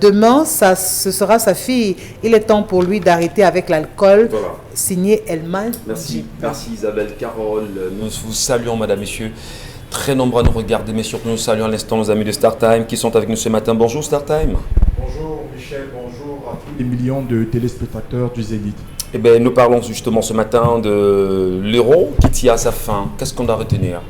Demain, ce sera sa fille. Il est temps pour lui d'arrêter avec l'alcool. Voilà. Signé Elman. Merci Isabelle Carole. Nous vous saluons, madame, messieurs. Très nombreux à nous regarder, mais surtout nous saluons à l'instant nos amis de StarTime qui sont avec nous ce matin. Bonjour StarTime. Bonjour Michel, bonjour à tous les millions de téléspectateurs du Zénith. Eh bien, nous parlons justement ce matin de l'Euro qui tire à sa fin. Qu'est-ce qu'on doit retenir?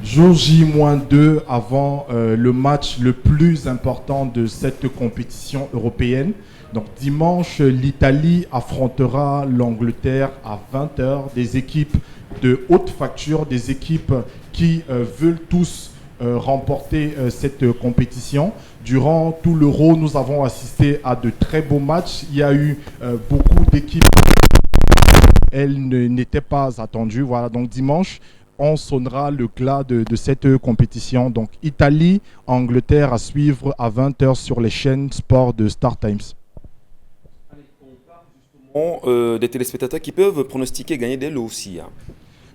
Jour J-2 avant le match le plus important de cette compétition européenne. Donc dimanche, l'Italie affrontera l'Angleterre à 20h. Des équipes de haute facture, des équipes qui veulent tous remporter cette compétition. Durant tout l'Euro, nous avons assisté à de très beaux matchs. Il y a eu beaucoup d'équipes. Elles n'étaient pas attendues. Voilà, donc dimanche, on sonnera le glas de cette compétition. Donc Italie, Angleterre à suivre à 20h sur les chaînes sport de StarTimes. Des téléspectateurs qui peuvent pronostiquer gagner des lots aussi. Hein.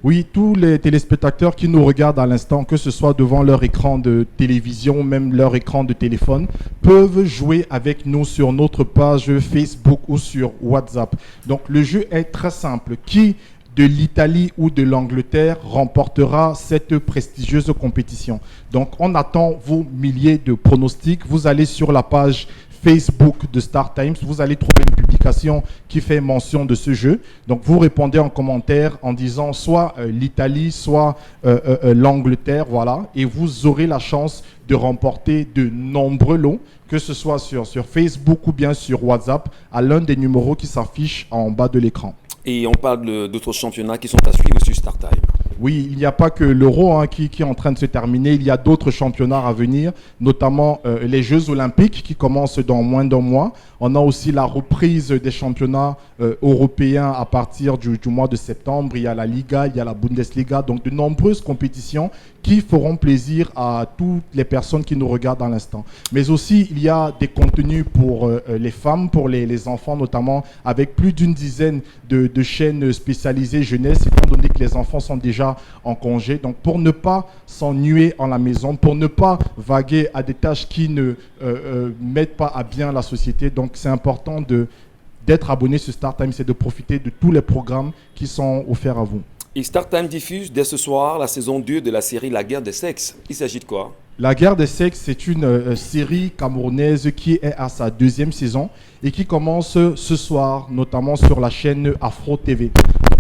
Oui, tous les téléspectateurs qui nous regardent à l'instant, que ce soit devant leur écran de télévision, même leur écran de téléphone, peuvent jouer avec nous sur notre page Facebook ou sur WhatsApp. Donc le jeu est très simple. Qui de l'Italie ou de l'Angleterre remportera cette prestigieuse compétition? Donc on attend vos milliers de pronostics. Vous allez sur la page Facebook de StarTimes, vous allez trouver une publication qui fait mention de ce jeu. Donc vous répondez en commentaire en disant soit l'Italie, soit l'Angleterre, voilà, et vous aurez la chance de remporter de nombreux lots, que ce soit sur Facebook ou bien sur WhatsApp, à l'un des numéros qui s'affichent en bas de l'écran. Et on parle d'autres championnats qui sont à suivre sur StarTime. Oui, il n'y a pas que l'Euro qui est en train de se terminer. Il y a d'autres championnats à venir, notamment les Jeux Olympiques qui commencent dans moins d'un mois. On a aussi la reprise des championnats européens à partir du mois de septembre. Il y a la Liga, il y a la Bundesliga, donc de nombreuses compétitions qui feront plaisir à toutes les personnes qui nous regardent à l'instant. Mais aussi, il y a des contenus pour les femmes, pour les enfants notamment, avec plus d'une dizaine de chaînes spécialisées jeunesse, étant donné que les enfants sont déjà en congé. Donc, pour ne pas s'ennuyer en la maison, pour ne pas vaguer à des tâches qui ne mettent pas à bien la société. Donc, c'est important d'être abonné sur StarTimes et de profiter de tous les programmes qui sont offerts à vous. Et StarTimes diffuse dès ce soir la saison 2 de la série La Guerre des Sexes. Il s'agit de quoi? La Guerre des Sexes, c'est une série camerounaise qui est à sa 2e saison et qui commence ce soir, notamment sur la chaîne Afro TV.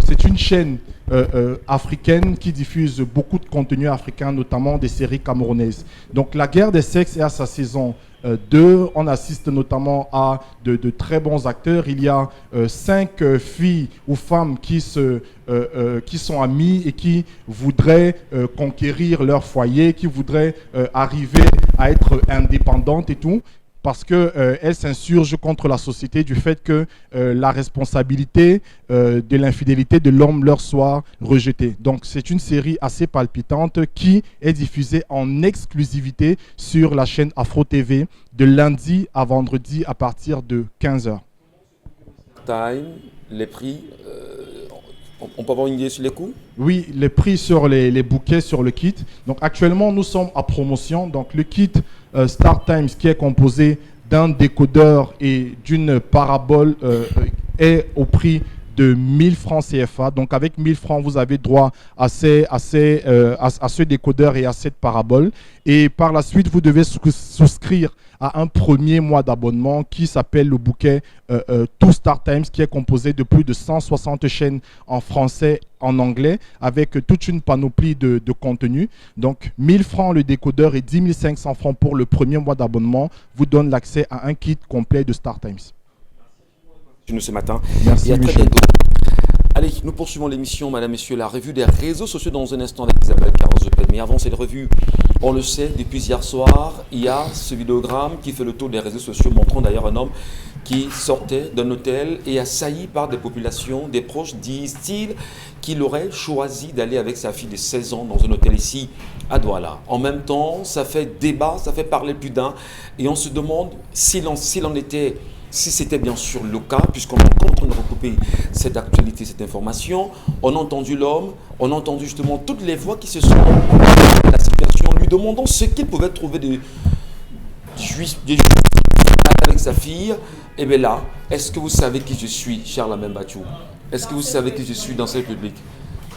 C'est une chaîne africaine qui diffuse beaucoup de contenu africain, notamment des séries camerounaises. Donc la Guerre des Sexes est à sa saison 2. On assiste notamment à de très bons acteurs. Il y a 5 filles ou femmes qui sont amies et qui voudraient conquérir leur foyer, qui voudraient arriver à être indépendantes et tout, parce qu'elles s'insurgent contre la société du fait que la responsabilité de l'infidélité de l'homme leur soit rejetée. Donc c'est une série assez palpitante qui est diffusée en exclusivité sur la chaîne Afro TV de lundi à vendredi à partir de 15h. Time, les prix, on peut avoir une idée sur les coûts? Oui, les prix sur les bouquets, sur le kit. Donc actuellement, nous sommes à promotion. Donc le kit StarTimes qui est composé d'un décodeur et d'une parabole est au prix de 1000 francs CFA. Donc avec 1000 francs, vous avez droit à ce décodeur et à cette parabole. Et par la suite, vous devez souscrire à un premier mois d'abonnement qui s'appelle le bouquet Tout StarTimes, qui est composé de plus de 160 chaînes en français, en anglais, avec toute une panoplie de contenu. Donc 1000 francs le décodeur et 10 500 francs pour le premier mois d'abonnement vous donne l'accès à un kit complet de StarTimes. Nous ce matin. Merci, et à très Michel. bientôt. Allez, nous poursuivons l'émission, mesdames, messieurs, la revue des réseaux sociaux dans un instant avec Isabelle Carrozepet. Mais avant cette revue, on le sait, depuis hier soir, il y a ce vidéogramme qui fait le tour des réseaux sociaux, montrant d'ailleurs un homme qui sortait d'un hôtel et assailli par des populations, des proches, disent-ils, qu'il aurait choisi d'aller avec sa fille de 16 ans dans un hôtel ici à Douala. En même temps, ça fait débat, ça fait parler plus d'un, et on se demande s'il en était... Si c'était bien sûr le cas, puisqu'on est encore en train de recouper cette actualité, cette information, on a entendu l'homme, on a entendu justement toutes les voix qui se sont dans la situation, lui demandant ce qu'il pouvait trouver des juifs avec sa fille. Et bien là, est-ce que vous savez qui je suis, cher Lamine Bachou? Est-ce que vous savez qui je suis dans cette République?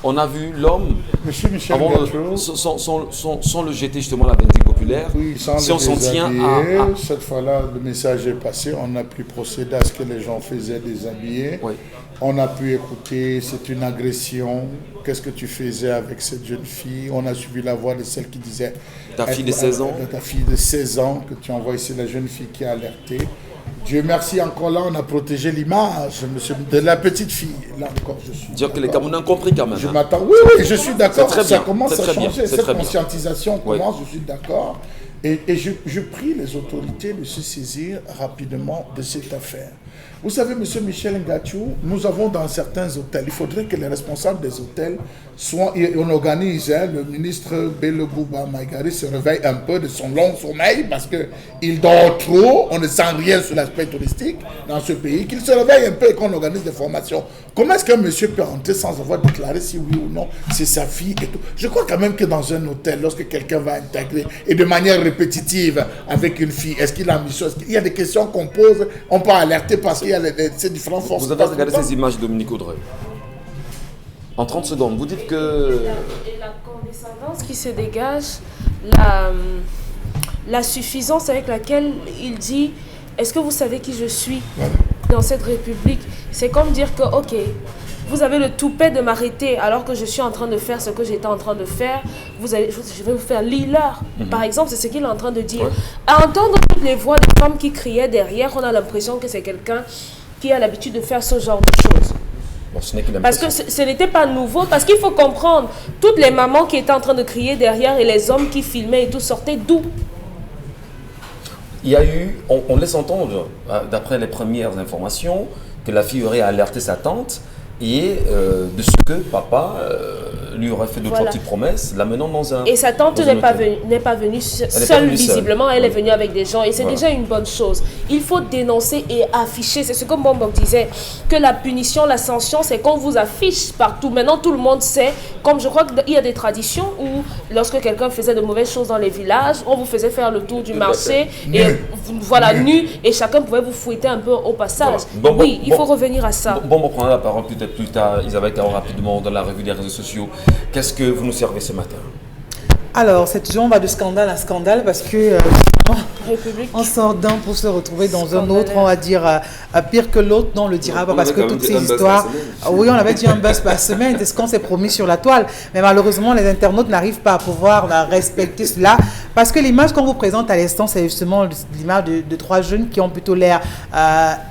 On a vu l'homme, Monsieur Michel Gacho, sans le jeter justement à la benzine populaire, oui, sans si on s'en tient à... Cette fois-là, le message est passé, on a pu procéder à ce que les gens faisaient déshabillés. Oui. On a pu écouter, c'est une agression, qu'est-ce que tu faisais avec cette jeune fille? On a suivi la voix de celle qui disait... Ta fille de 16 ans. Ta fille de 16 ans, que tu envoies ici, la jeune fille qui a alerté. Dieu merci, encore là, on a protégé l'image, monsieur, de la petite fille. Là encore, je suis. Dire que les Camerounais ont compris quand même. Je hein. m'attends. Oui, oui, je suis d'accord. Ça commence à changer. Cette conscientisation commence, je suis d'accord. Et je prie les autorités de se saisir rapidement de cette affaire. Vous savez, monsieur Michel Ngachou, nous avons dans certains hôtels, il faudrait que les responsables des hôtels soient, on organise, hein, le ministre Belebouba Maïgari se réveille un peu de son long sommeil parce qu'il dort trop, on ne sent rien sur l'aspect touristique dans ce pays, qu'il se réveille un peu et qu'on organise des formations. Comment est-ce qu'un monsieur peut entrer sans avoir déclaré si oui ou non c'est sa fille et tout? Je crois quand même que dans un hôtel, lorsque quelqu'un va intégrer et de manière répétitive avec une fille, est-ce qu'il a mission? Il y a des questions qu'on pose, on peut alerter parce qu'il y a ces différentes forces. Vous avez regardé ces images de Dominique Audrey. En 30 secondes, vous dites que... Et la condescendance qui se dégage, la suffisance avec laquelle il dit « Est-ce que vous savez qui je suis dans cette République ?» C'est comme dire que, ok, vous avez le toupet de m'arrêter alors que je suis en train de faire ce que j'étais en train de faire. Je vais vous faire l'heure. Par exemple, c'est ce qu'il est en train de dire. Ouais. À entendre toutes les voix des femmes qui criaient derrière, on a l'impression que c'est quelqu'un qui a l'habitude de faire ce genre de choses. Bon, ce n'est qu'une Parce que ce n'était pas nouveau, parce qu'il faut comprendre, toutes les mamans qui étaient en train de crier derrière et les hommes qui filmaient et tout sortaient d'où? Il y a eu, on laisse entendre, d'après les premières informations, que la fille aurait alerté sa tante et de ce que papa lui aurait fait d'autres petites promesses, l'amenant dans un... Et sa tante n'est pas venue seule, visiblement, elle est venue avec des gens et c'est déjà une bonne chose. Il faut dénoncer et afficher, c'est ce que Bombok disait, que la punition, la sanction, c'est qu'on vous affiche partout. Maintenant, tout le monde sait, comme je crois qu'il y a des traditions où lorsque quelqu'un faisait de mauvaises choses dans les villages, on vous faisait faire le tour du marché et voilà, nu, et chacun pouvait vous fouetter un peu au passage. Oui, il faut revenir à ça. On prendra la parole peut-être plus tard, Isabelle Kao, rapidement dans la revue des réseaux sociaux. Qu'est-ce que vous nous servez ce matin? Alors, c'est toujours, on va de scandale à scandale parce que on sort d'un pour se retrouver dans un autre, on va dire pire que l'autre, non, on le dira pas parce que toutes ces histoires, oui, on avait dit un buzz par semaine, c'est ce qu'on s'est promis sur la toile, mais malheureusement les internautes n'arrivent pas à pouvoir respecter cela parce que l'image qu'on vous présente à l'instant, c'est justement l'image de trois jeunes qui ont plutôt l'air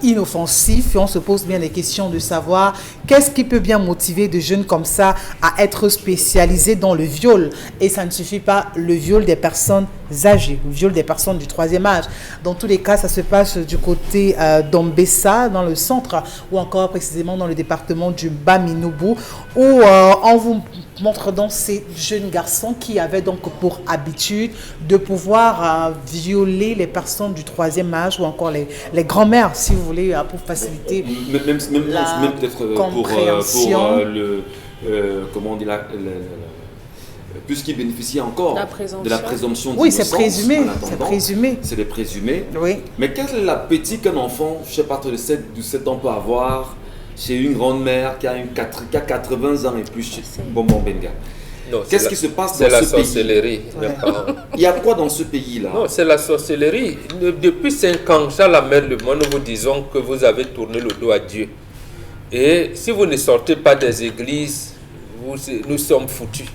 inoffensifs et on se pose bien des questions de savoir qu'est-ce qui peut bien motiver de jeunes comme ça à être spécialisés dans le viol. Et ça ne suffit pas, le viol des personnes âgées, le viol des personnes du troisième âge. Dans tous les cas, ça se passe du côté d'Ombessa, dans le centre, ou encore précisément dans le département du Bas-Minoubou, où on vous montre donc ces jeunes garçons qui avaient donc pour habitude de pouvoir violer les personnes du troisième âge ou encore les grands-mères, si vous voulez, pour faciliter même peut-être compréhension. Comment on dit puisqu'ils bénéficient encore de la présomption d'innocence. Oui, c'est présumé. C'est présumé. C'est des présumés. Oui. Mais quelle est l'appétit qu'un enfant, je sais pas, de 7 ans peut avoir chez une grand-mère qui a 80 ans et plus, Bonbon Benga? Qu'est-ce qui se passe dans ce pays? C'est la sorcellerie. Il y a quoi dans ce pays-là? Non, c'est la sorcellerie. Depuis 5 ans, Charles Hamel, moi, nous vous disons que vous avez tourné le dos à Dieu. Et si vous ne sortez pas des églises, nous sommes foutus.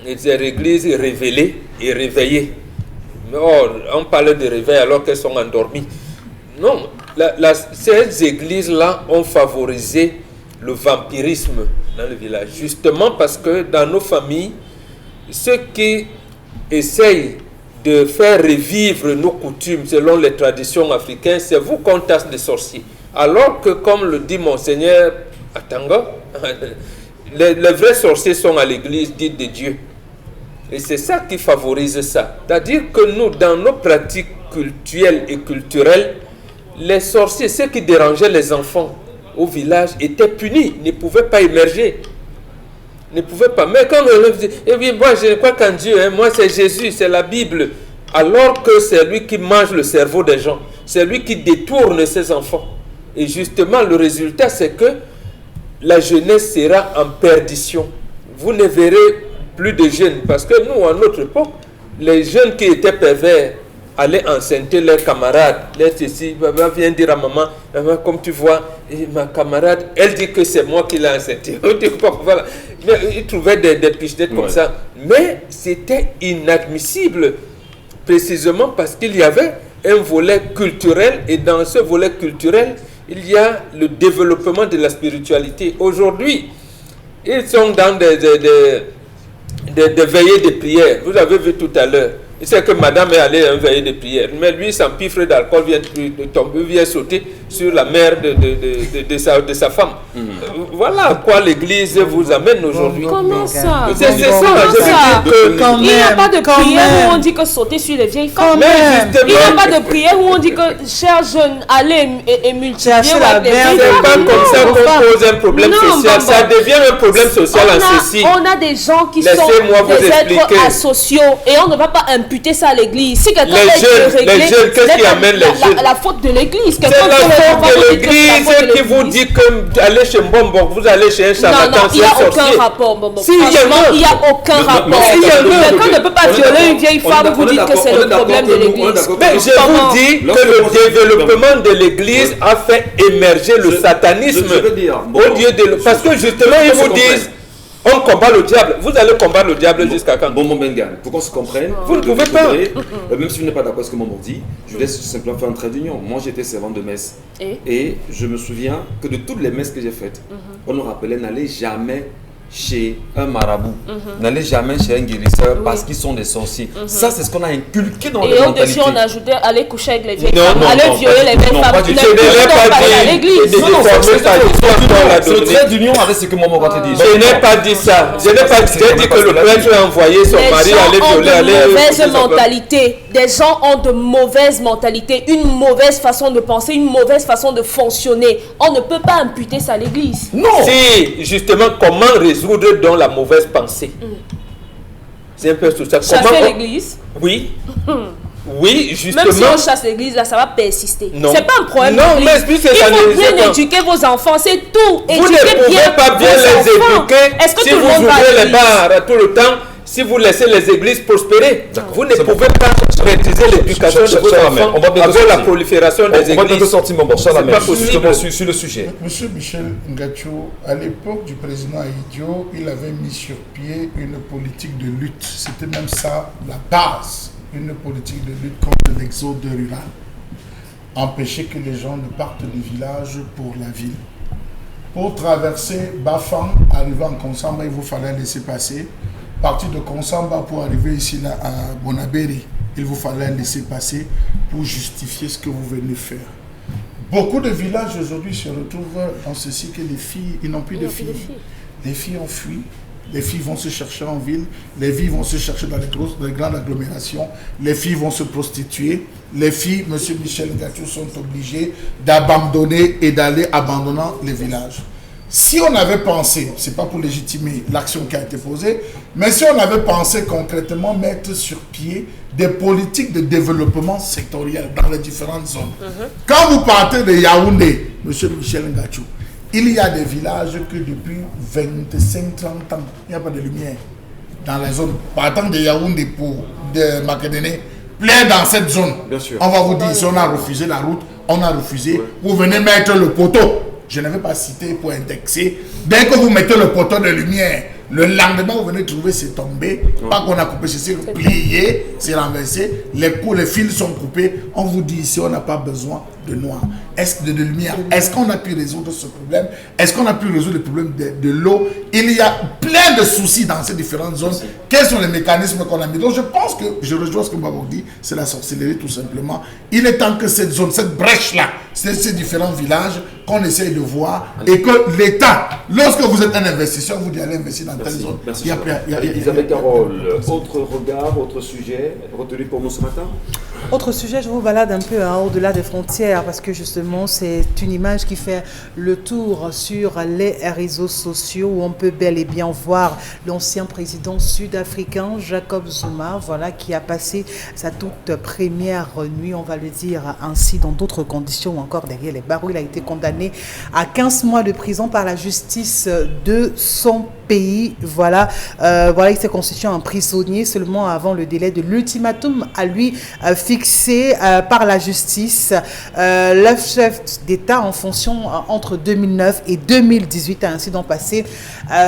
Les églises révélées et réveillées. Or, on parle de réveil alors qu'elles sont endormies. Non, ces églises-là ont favorisé le vampirisme dans le village. Justement parce que dans nos familles, ceux qui essayent de faire revivre nos coutumes selon les traditions africaines, c'est vous qu'on tasse des sorciers. Alors que, comme le dit Monseigneur Atanga, les vrais sorciers sont à l'église dite de Dieu. Et c'est ça qui favorise ça. C'est-à-dire que nous, dans nos pratiques cultuelles et culturelles, les sorciers, ceux qui dérangeaient les enfants au village, étaient punis, ne pouvaient pas émerger. Ne pouvaient pas. Mais quand on dit, eh bien, moi je crois qu'en Dieu, moi c'est Jésus, c'est la Bible. Alors que c'est lui qui mange le cerveau des gens. C'est lui qui détourne ses enfants. Et justement, le résultat, c'est que la jeunesse sera en perdition. Vous ne verrez plus de jeunes. Parce que nous, à notre époque, les jeunes qui étaient pervers allaient enceinter leurs camarades. Les ceci, maman vient dire à maman, maman, comme tu vois, ma camarade, elle dit que c'est moi qui l'ai enceinté. Voilà. Ils trouvaient des pichenettes comme ça. Mais c'était inadmissible, précisément parce qu'il y avait un volet culturel. Et dans ce volet culturel, il y a le développement de la spiritualité. Aujourd'hui, ils sont dans des veillées de prière. Vous avez vu tout à l'heure. Il sait que madame est allée à une veillée de prière. Mais lui, s'empiffre d'alcool, vient tomber, vient sauter sur la mère de sa femme. Voilà à quoi l'église vous amène aujourd'hui. Comment ça? C'est ça. Il n'y a pas de prière où on dit que sauter sur les vieilles femmes. Il n'y a pas de prière où on dit que, chers jeunes, allez et multiplier avec les vieilles femmes. C'est pas comme ça qu'on pose un problème social. Ça devient un problème social en ceci. On a des gens qui sont des êtres asociaux et on ne va pas imputer ça à l'église. Si quelqu'un les jeunes, qu'est-ce qui amène les jeunes? La faute de l'église. C'est la faute de l'église qui vous dit que allez chez Mbombo, vous allez chez un charlatan. Non, il n'y a aucun rapport, Mbombo. Franchement, il n'y a aucun rapport. Quelqu'un ne peut pas violer une vieille femme, vous dites que c'est le problème de l'église. Mais je vous dis que le développement de l'église a fait émerger le satanisme au lieu de... Parce que justement, ils vous disent... On combat le diable. Vous allez combattre le diable jusqu'à quand? Bon, Bengal, pour qu'on se comprenne, vous ne pouvez pas. Même si vous n'êtes pas d'accord avec ce que Maman dit, je vous laisse simplement faire un trait d'union. Moi, j'étais servant de messe. Et je me souviens que de toutes les messes que j'ai faites, on nous rappelait n'allez jamais chez un marabout. N'allez jamais chez un guérisseur parce qu'ils sont des sorciers. Ça, c'est ce qu'on a inculqué dans les mentalités. Et au-dessus, on ajoutait aller coucher avec les vieilles Non, femmes, non, aller non, violer les vieilles femmes. Je n'ai pas dit à l'église. Non, c'est le trait d'union avec ce que Maman Kanté dit. Je n'ai pas dit ça. Je n'ai pas dit. J'ai dit que le prêtre a envoyé son mari aller violer, aller. Des gens ont de mauvaises mentalités. Des gens ont de mauvaises mentalités, une mauvaise façon de penser, une mauvaise façon de fonctionner. On ne peut pas imputer ça à l'église. Non. Si, justement, comment résoudre dans la mauvaise pensée? C'est un peu tout ça. Chasser l'église. Oui. Oui, justement. Même si on chasse l'église, là, ça va persister. Non. C'est pas un problème. Non, mais puis c'est ça. Il faut bien éduquer vos enfants, c'est tout. Vous ne pouvez pas bien les éduquer Est-ce que si tout vous le monde va à ouvrez les l'église? bars tout le temps, si vous laissez les églises prospérer. Vous ne pouvez pas maîtriser l'éducation de vos enfants avec la prolifération des églises. On va bientôt sortir, mon bon cher, C'est pas possible. sur le sujet. Monsieur Michel Ngacho, à l'époque du président Ahidjo, il avait mis sur pied une politique de lutte. C'était même ça la base, une politique de lutte contre l'exode rural. Empêcher que les gens ne partent du village pour la ville. Pour traverser Bafang, arriver en Konsamba, il vous fallait laisser passer. Partir de Konsamba pour arriver ici là, à Bonaberi, il vous fallait laisser passer pour justifier ce que vous venez faire. Beaucoup de villages aujourd'hui se retrouvent dans ceci que les filles, ils n'ont plus de filles. Les filles ont fui. Les filles vont se chercher en ville, les filles vont se chercher dans les grandes agglomérations, les filles vont se prostituer, les filles, monsieur Michel Ngacho, sont obligées d'abandonner et d'aller abandonnant les villages. Si on avait pensé, c'est pas pour légitimer l'action qui a été posée, mais si on avait pensé concrètement mettre sur pied des politiques de développement sectoriel dans les différentes zones. Quand vous partez de Yaoundé, monsieur Michel Ngacho, il y a des villages que depuis 25-30 ans, il n'y a pas de lumière dans la zone. Partant de Yaoundé pour de Makedéné, plein dans cette zone. Bien sûr. On va vous dire, si on a refusé la route, on a refusé. Vous venez mettre le poteau. Je ne vais pas citer pour indexer. Dès que vous mettez le poteau de lumière, le lendemain, vous venez trouver c'est tombé. Pas qu'on a coupé, c'est plié, c'est renversé. Les fils sont coupés. On vous dit ici, on n'a pas besoin de noir. Est-ce de lumière? Est-ce qu'on a pu résoudre ce problème? Est-ce qu'on a pu résoudre le problème de l'eau? Il y a plein de soucis dans ces différentes zones. Quels sont les mécanismes qu'on a mis? Donc je pense que, je rejoins ce que Babou dit, c'est la sorcellerie tout simplement. Il est temps que cette zone, cette brèche-là, ces différents villages, qu'on essaye de voir et que l'État, lorsque vous êtes un investisseur, vous dites allez investir dans telle zone. Merci. Isabelle Carole, autre regard, autre sujet retenu pour nous ce matin? Autre sujet, je vous balade un peu au-delà des frontières parce que justement c'est une image qui fait le tour sur les réseaux sociaux où on peut bel et bien voir l'ancien président sud-africain Jacob Zuma, voilà, qui a passé sa toute première nuit, on va le dire ainsi, dans d'autres conditions ou encore derrière les barreaux. Il a été condamné à 15 mois de prison par la justice de son pays. Voilà, il s'est constitué un prisonnier seulement avant le délai de l'ultimatum à lui fixé par la justice. Le chef d'État en fonction entre 2009 et 2018 a ainsi donc passé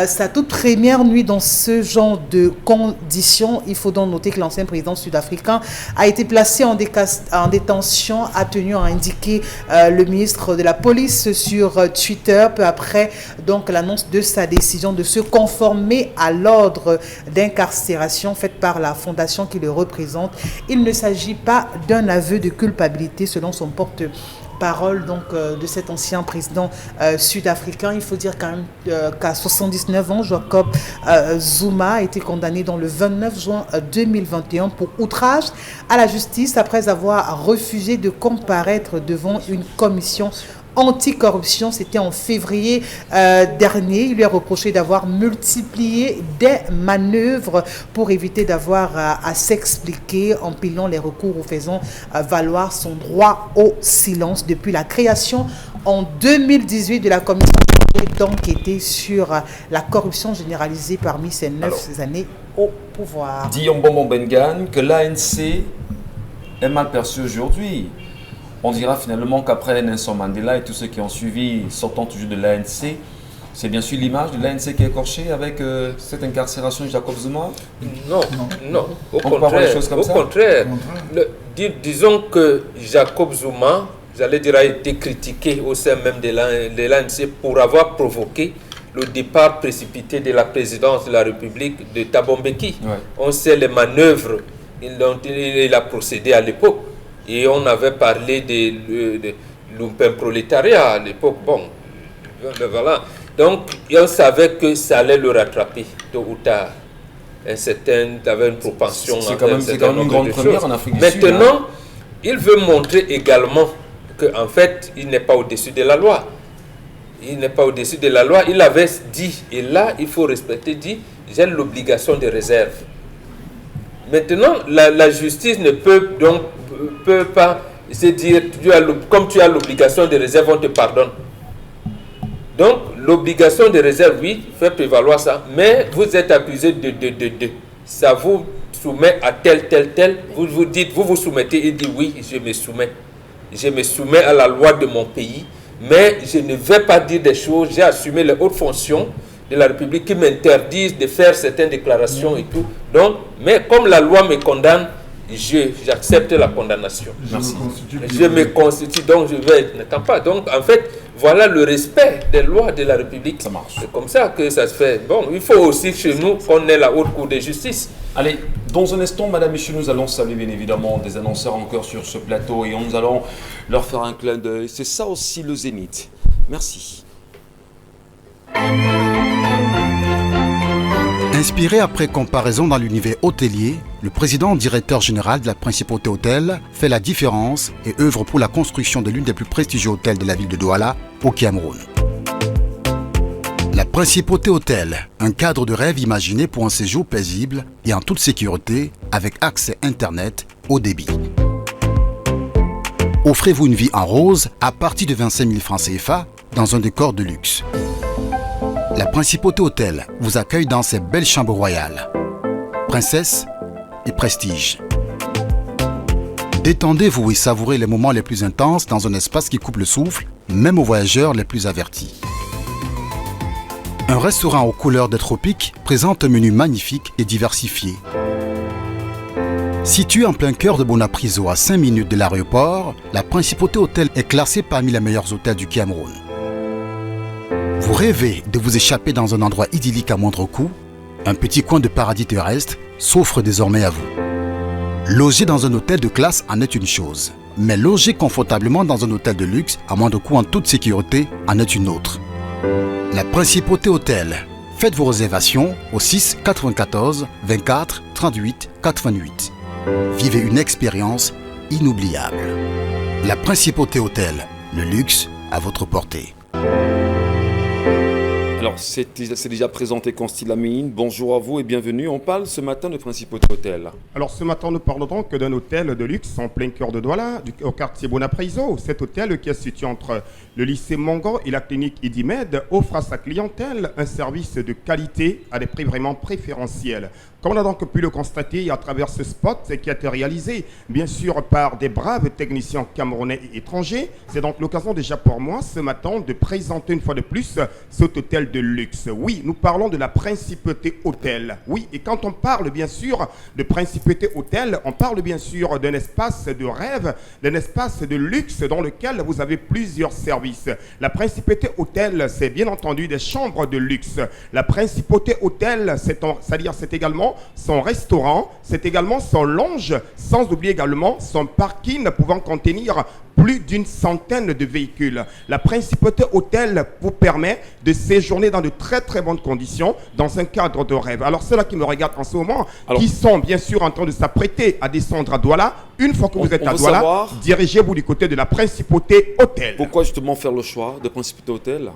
sa toute première nuit dans ce genre de conditions. Il faut donc noter que l'ancien président sud-africain a été placé en détention, a tenu à indiquer le ministre de la Police sur Twitter peu après donc l'annonce de sa décision de se conformer à l'ordre d'incarcération faite par la fondation qui le représente. Il ne s'agit pas d'un aveu de culpabilité selon son porte-parole de cet ancien président sud-africain. Il faut dire quand même qu'à 79 ans, Jacob Zuma a été condamné le 29 juin 2021 pour outrage à la justice après avoir refusé de comparaître devant une commission anticorruption. C'était en février dernier. Il lui a reproché d'avoir multiplié des manœuvres pour éviter d'avoir à s'expliquer, empilant les recours ou faisant valoir son droit au silence. Depuis la création en 2018 de la commission d'enquêter sur la corruption généralisée parmi ces 9 années au pouvoir. Dit Mbombo Bengan que l'ANC est mal perçu aujourd'hui. On dira finalement qu'après Nelson Mandela et tous ceux qui ont suivi, sortant toujours de l'ANC, c'est bien sûr l'image de l'ANC qui est écorchée avec cette incarcération de Jacob Zuma? Non. Au contraire. Disons que Jacob Zuma, j'allais dire, a été critiqué au sein même de l'ANC pour avoir provoqué le départ précipité de la présidence de la République de Thabo Mbeki. Ouais. On sait les manœuvres dont il a procédé à l'époque. Et on avait parlé de lumpenprolétariat à l'époque. Bon, voilà. Donc, on savait que ça allait le rattraper tôt ou tard. Il avait une propension. C'est quand même une grande première en Afrique du Sud. Maintenant, il veut montrer également qu'en fait, il n'est pas au-dessus de la loi. Il n'est pas au-dessus de la loi. Il avait dit, et là, il faut respecter, dit, j'ai l'obligation de réserve. Maintenant, la justice ne peut pas se dire, comme tu as l'obligation de réserve, on te pardonne. Donc, l'obligation de réserve, oui, fait prévaloir ça, mais vous êtes accusé de. Ça vous soumet à tel. Vous dites, vous soumettez, il dit oui, je me soumets. Je me soumets à la loi de mon pays, mais je ne vais pas dire des choses. J'ai assumé les hautes fonctions de la République qui m'interdisent de faire certaines déclarations et tout. Donc, mais comme la loi me condamne, j'accepte la condamnation. Je me constitue, donc je n'attends pas. Donc, en fait, voilà le respect des lois de la République. Ça marche. C'est comme ça que ça se fait. Bon, il faut aussi chez nous qu'on ait la haute cour de justice. Allez, dans un instant, madame, messieurs, nous allons saluer bien évidemment des annonceurs encore sur ce plateau et nous allons leur faire un clin d'œil. C'est ça aussi le Zénith. Merci. Inspiré après comparaison dans l'univers hôtelier, le président directeur général de la Principauté Hôtel fait la différence et œuvre pour la construction de l'une des plus prestigieux hôtels de la ville de Douala, au Cameroun. La Principauté Hôtel, un cadre de rêve imaginé pour un séjour paisible et en toute sécurité avec accès Internet haut débit. Offrez-vous une vie en rose à partir de 25 000 francs CFA dans un décor de luxe. La Principauté Hôtel vous accueille dans ses belles chambres royales. Princesse et prestige. Détendez-vous et savourez les moments les plus intenses dans un espace qui coupe le souffle, même aux voyageurs les plus avertis. Un restaurant aux couleurs des tropiques présente un menu magnifique et diversifié. Situé en plein cœur de Bonapriso à 5 minutes de l'aéroport, la Principauté Hôtel est classée parmi les meilleurs hôtels du Cameroun. Vous rêvez de vous échapper dans un endroit idyllique à moindre coût? Un petit coin de paradis terrestre s'offre désormais à vous. Loger dans un hôtel de classe en est une chose, mais loger confortablement dans un hôtel de luxe à moindre coût en toute sécurité en est une autre. La Principauté Hôtel. Faites vos réservations au 6 94 24 38 88. Vivez une expérience inoubliable. La Principauté Hôtel. Le luxe à votre portée. Alors, c'est déjà présenté Constille Lamine. Bonjour à vous et bienvenue. On parle ce matin de Principauté Hôtel. Alors, ce matin, nous parlons donc d'un hôtel de luxe en plein cœur de Douala, au quartier Bonapriso. Cet hôtel, qui est situé entre le lycée Mongo et la clinique Idimed, offre à sa clientèle un service de qualité à des prix vraiment préférentiels. Comme on a donc pu le constater à travers ce spot qui a été réalisé, bien sûr, par des braves techniciens camerounais et étrangers, c'est donc l'occasion déjà pour moi ce matin de présenter une fois de plus cet hôtel de luxe. Oui, nous parlons de la Principauté Hôtel. Oui, et quand on parle bien sûr de Principauté Hôtel, on parle bien sûr d'un espace de rêve, d'un espace de luxe dans lequel vous avez plusieurs services. La Principauté Hôtel, c'est bien entendu des chambres de luxe. La Principauté Hôtel, c'est-à-dire c'est également son restaurant, c'est également son lounge, sans oublier également son parking pouvant contenir plus d'une centaine de véhicules. La Principauté Hôtel vous permet de séjourner dans de très très bonnes conditions, dans un cadre de rêve. Alors ceux-là qui me regardent en ce moment, qui sont bien sûr en train de s'apprêter à descendre à Douala, une fois que vous êtes à Douala, dirigez-vous du côté de la Principauté Hôtel. Pourquoi justement faire le choix de Principauté Hôtel?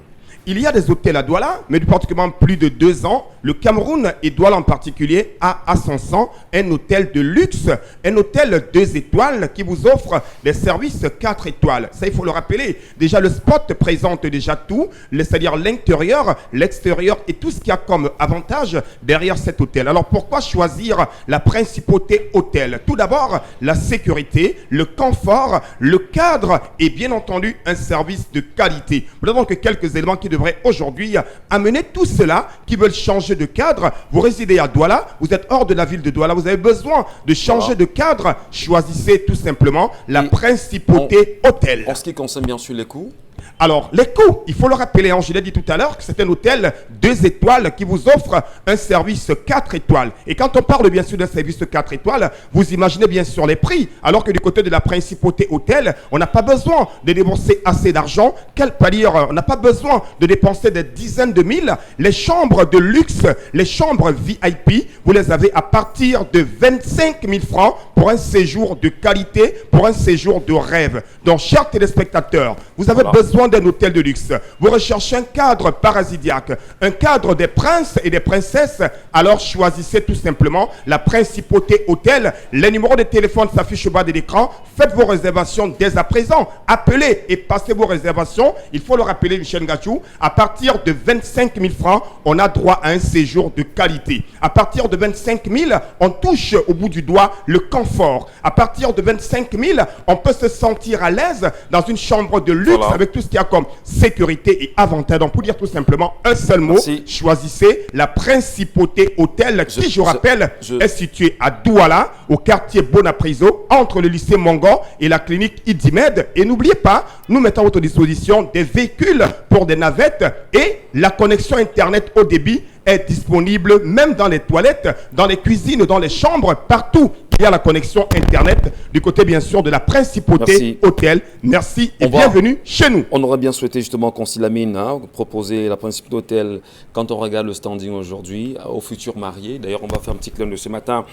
Il y a des hôtels à Douala, mais depuis particulièrement plus de 2 ans, le Cameroun et Douala en particulier a à son sein un hôtel de luxe, un hôtel 2 étoiles qui vous offre des services 4 étoiles. Ça, il faut le rappeler. Déjà, le spot présente déjà tout, c'est-à-dire l'intérieur, l'extérieur et tout ce qu'il y a comme avantage derrière cet hôtel. Alors, pourquoi choisir la Principauté Hôtel? Tout d'abord, la sécurité, le confort, le cadre et bien entendu un service de qualité. Voilà donc quelques éléments qui devraient aujourd'hui amener tous ceux-là qui veulent changer de cadre. Vous résidez à Douala, vous êtes hors de la ville de Douala, vous avez besoin de changer de cadre. Choisissez tout simplement la Principauté Hôtel. En ce qui concerne bien sûr les coûts, Alors, les coûts, il faut le rappeler, hein, je l'ai dit tout à l'heure, que c'est un hôtel 2 étoiles qui vous offre un service 4 étoiles. Et quand on parle bien sûr d'un service 4 étoiles, vous imaginez bien sûr les prix, alors que du côté de la principauté hôtel, on n'a pas besoin de débourser assez d'argent, on n'a pas besoin de dépenser des dizaines de mille. Les chambres de luxe, les chambres VIP, vous les avez à partir de 25 000 francs pour un séjour de qualité, pour un séjour de rêve. Donc, chers téléspectateurs, vous avez besoin d'un hôtel de luxe. Vous recherchez un cadre paradisiaque, un cadre des princes et des princesses, alors choisissez tout simplement la principauté hôtel. Les numéros de téléphone s'affichent au bas de l'écran. Faites vos réservations dès à présent. Appelez et passez vos réservations. Il faut le rappeler, Michel Ngachou, à partir de 25 000 francs, on a droit à un séjour de qualité. À partir de 25 000, on touche au bout du doigt le confort. À partir de 25 000, on peut se sentir à l'aise dans une chambre de luxe avec tout ce qu'il y a comme sécurité et avantage. Donc, pour dire tout simplement un seul mot, choisissez la principauté hôtel qui, je rappelle, est située à Douala, au quartier Bonapriso, entre le lycée Mongon et la clinique Idimed. Et n'oubliez pas, nous mettons à votre disposition des véhicules pour des navettes et la connexion Internet haut débit est disponible même dans les toilettes, dans les cuisines, dans les chambres, partout. Il y a la connexion Internet du côté, bien sûr, de la principauté hôtel. Merci et bienvenue chez nous. On aurait bien souhaité justement qu'on s'y lamine, proposer la principauté hôtel quand on regarde le standing aujourd'hui aux futurs mariés. D'ailleurs, on va faire un petit clin d'œil ce matin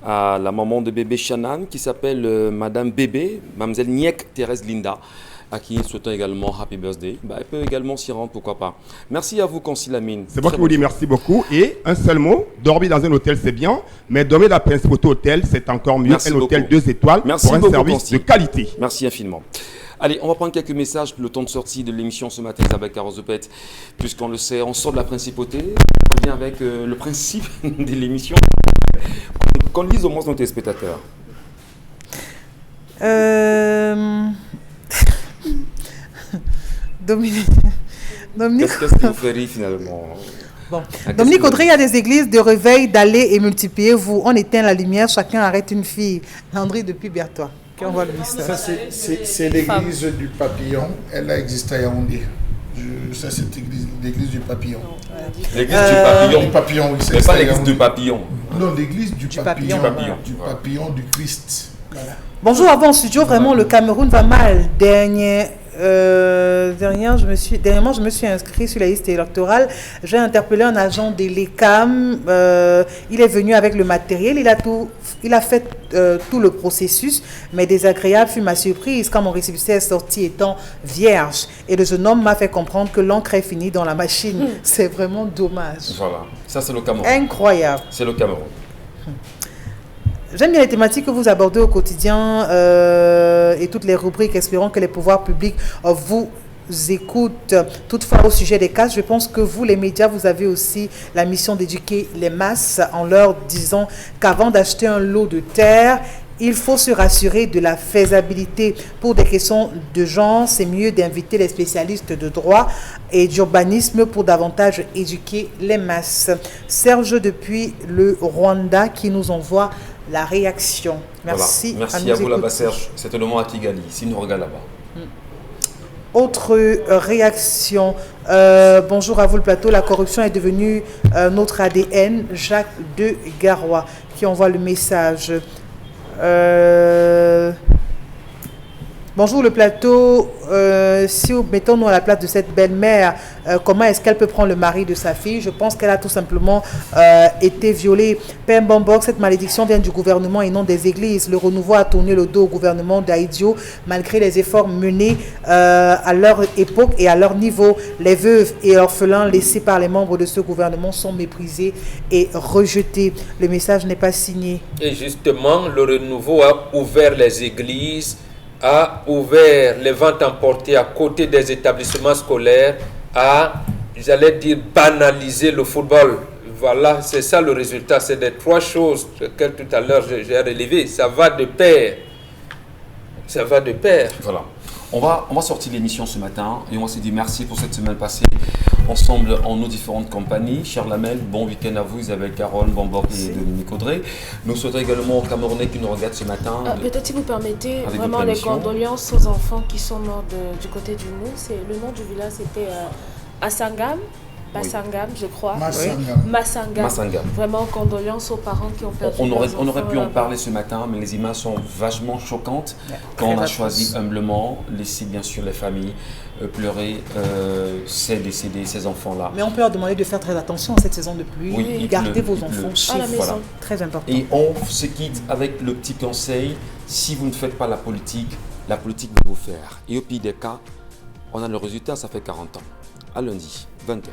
à la maman de bébé Shannon qui s'appelle Madame Bébé, Mademoiselle Niek Thérèse Linda, à qui souhaitons également Happy Birthday. Elle peut également s'y rendre, pourquoi pas. Merci à vous, Consilamine. C'est moi qui vous dis merci beaucoup. Et un seul mot, dormir dans un hôtel, c'est bien, mais dormir dans la principauté hôtel, c'est encore mieux. Merci un beaucoup. hôtel 2 étoiles pour un service de qualité. Merci infiniment. Allez, on va prendre quelques messages. Le temps de sortie de l'émission ce matin, Isabelle Carozopet, puisqu'on le sait, on sort de la principauté. On revient avec le principe de l'émission. Qu'on lise au moins nos téléspectateurs. Dominique. Qu'est-ce qui vous fait rire finalement? Bon. Dominique Audrey, il y a des églises de réveil, d'aller et multipliez-vous. On éteint la lumière, chacun arrête une fille. Landry depuis Berthois, qui envoie le message. Ça, c'est l'église du Papillon. Elle a existé à Yaoundé. Ça, c'est l'église du Papillon. L'église du Papillon. Oui, mais pas l'église du Papillon. Non, l'église du Papillon. Du Papillon du Christ. Voilà. Bonjour, avant en studio, vraiment le Cameroun va mal. Dernièrement, je me suis inscrit sur la liste électorale. J'ai interpellé un agent de l'ECAM. Il est venu avec le matériel. Il a fait tout le processus. Mais désagréable fut ma surprise quand mon récépissé est sorti étant vierge. Et le jeune homme m'a fait comprendre que l'encre est finie dans la machine. C'est vraiment dommage. Voilà, ça c'est le Cameroun. Incroyable. C'est le Cameroun. J'aime bien les thématiques que vous abordez au quotidien et toutes les rubriques. Espérons que les pouvoirs publics vous écoutent. Toutefois, au sujet des cas, je pense que vous, les médias, vous avez aussi la mission d'éduquer les masses en leur disant qu'avant d'acheter un lot de terre, il faut se rassurer de la faisabilité. Pour des questions de genre, c'est mieux d'inviter les spécialistes de droit et d'urbanisme pour davantage éduquer les masses. Serge depuis le Rwanda qui nous envoie la réaction. Merci. Voilà. Merci à vous là-bas, Serge. C'était le mot à Kigali. Si nous regarde là-bas. Autre réaction. Bonjour à vous le plateau. La corruption est devenue notre ADN. Jacques de Garoua qui envoie le message. Bonjour le plateau, si mettons-nous à la place de cette belle-mère, comment est-ce qu'elle peut prendre le mari de sa fille? Je pense qu'elle a tout simplement été violée. Pembambok, cette malédiction vient du gouvernement et non des églises. Le renouveau a tourné le dos au gouvernement d'Aïdio malgré les efforts menés à leur époque et à leur niveau. Les veuves et orphelins laissés par les membres de ce gouvernement sont méprisés et rejetés. Le message n'est pas signé. Et justement, le renouveau a ouvert les églises, a ouvert les ventes emportées à côté des établissements scolaires, a, j'allais dire, banalisé le football. Voilà, c'est ça le résultat. C'est des trois choses que tout à l'heure j'ai relevé. Ça va de pair. Ça va de pair. Voilà. On va sortir l'émission ce matin et on va se dire merci pour cette semaine passée ensemble en nos différentes compagnies. Cher Lamel, bon week-end à vous, Isabelle Carole, Bambok et Dominique Audrey. Nous souhaitons également aux Camerounais qui nous regardent ce matin. Peut-être si vous permettez, avec vraiment votre les émission. condoléances aux enfants qui sont morts du côté du Nou. Le nom du village c'était Assangam. Massangam, je crois. Massangam. Vraiment, condoléances aux parents qui ont perdu On aurait pu en parler ce matin, mais les images sont vachement choquantes. Quand on a choisi humblement, laisser bien sûr les familles pleurer ces décédés, ces enfants-là. Mais on peut leur demander de faire très attention en cette saison de pluie. Oui, gardez vos enfants chez vous. Voilà. Très important. Et on se quitte avec le petit conseil, si vous ne faites pas la politique va vous faire. Et au pire des cas, on a le résultat, ça fait 40 ans. À lundi, 20h.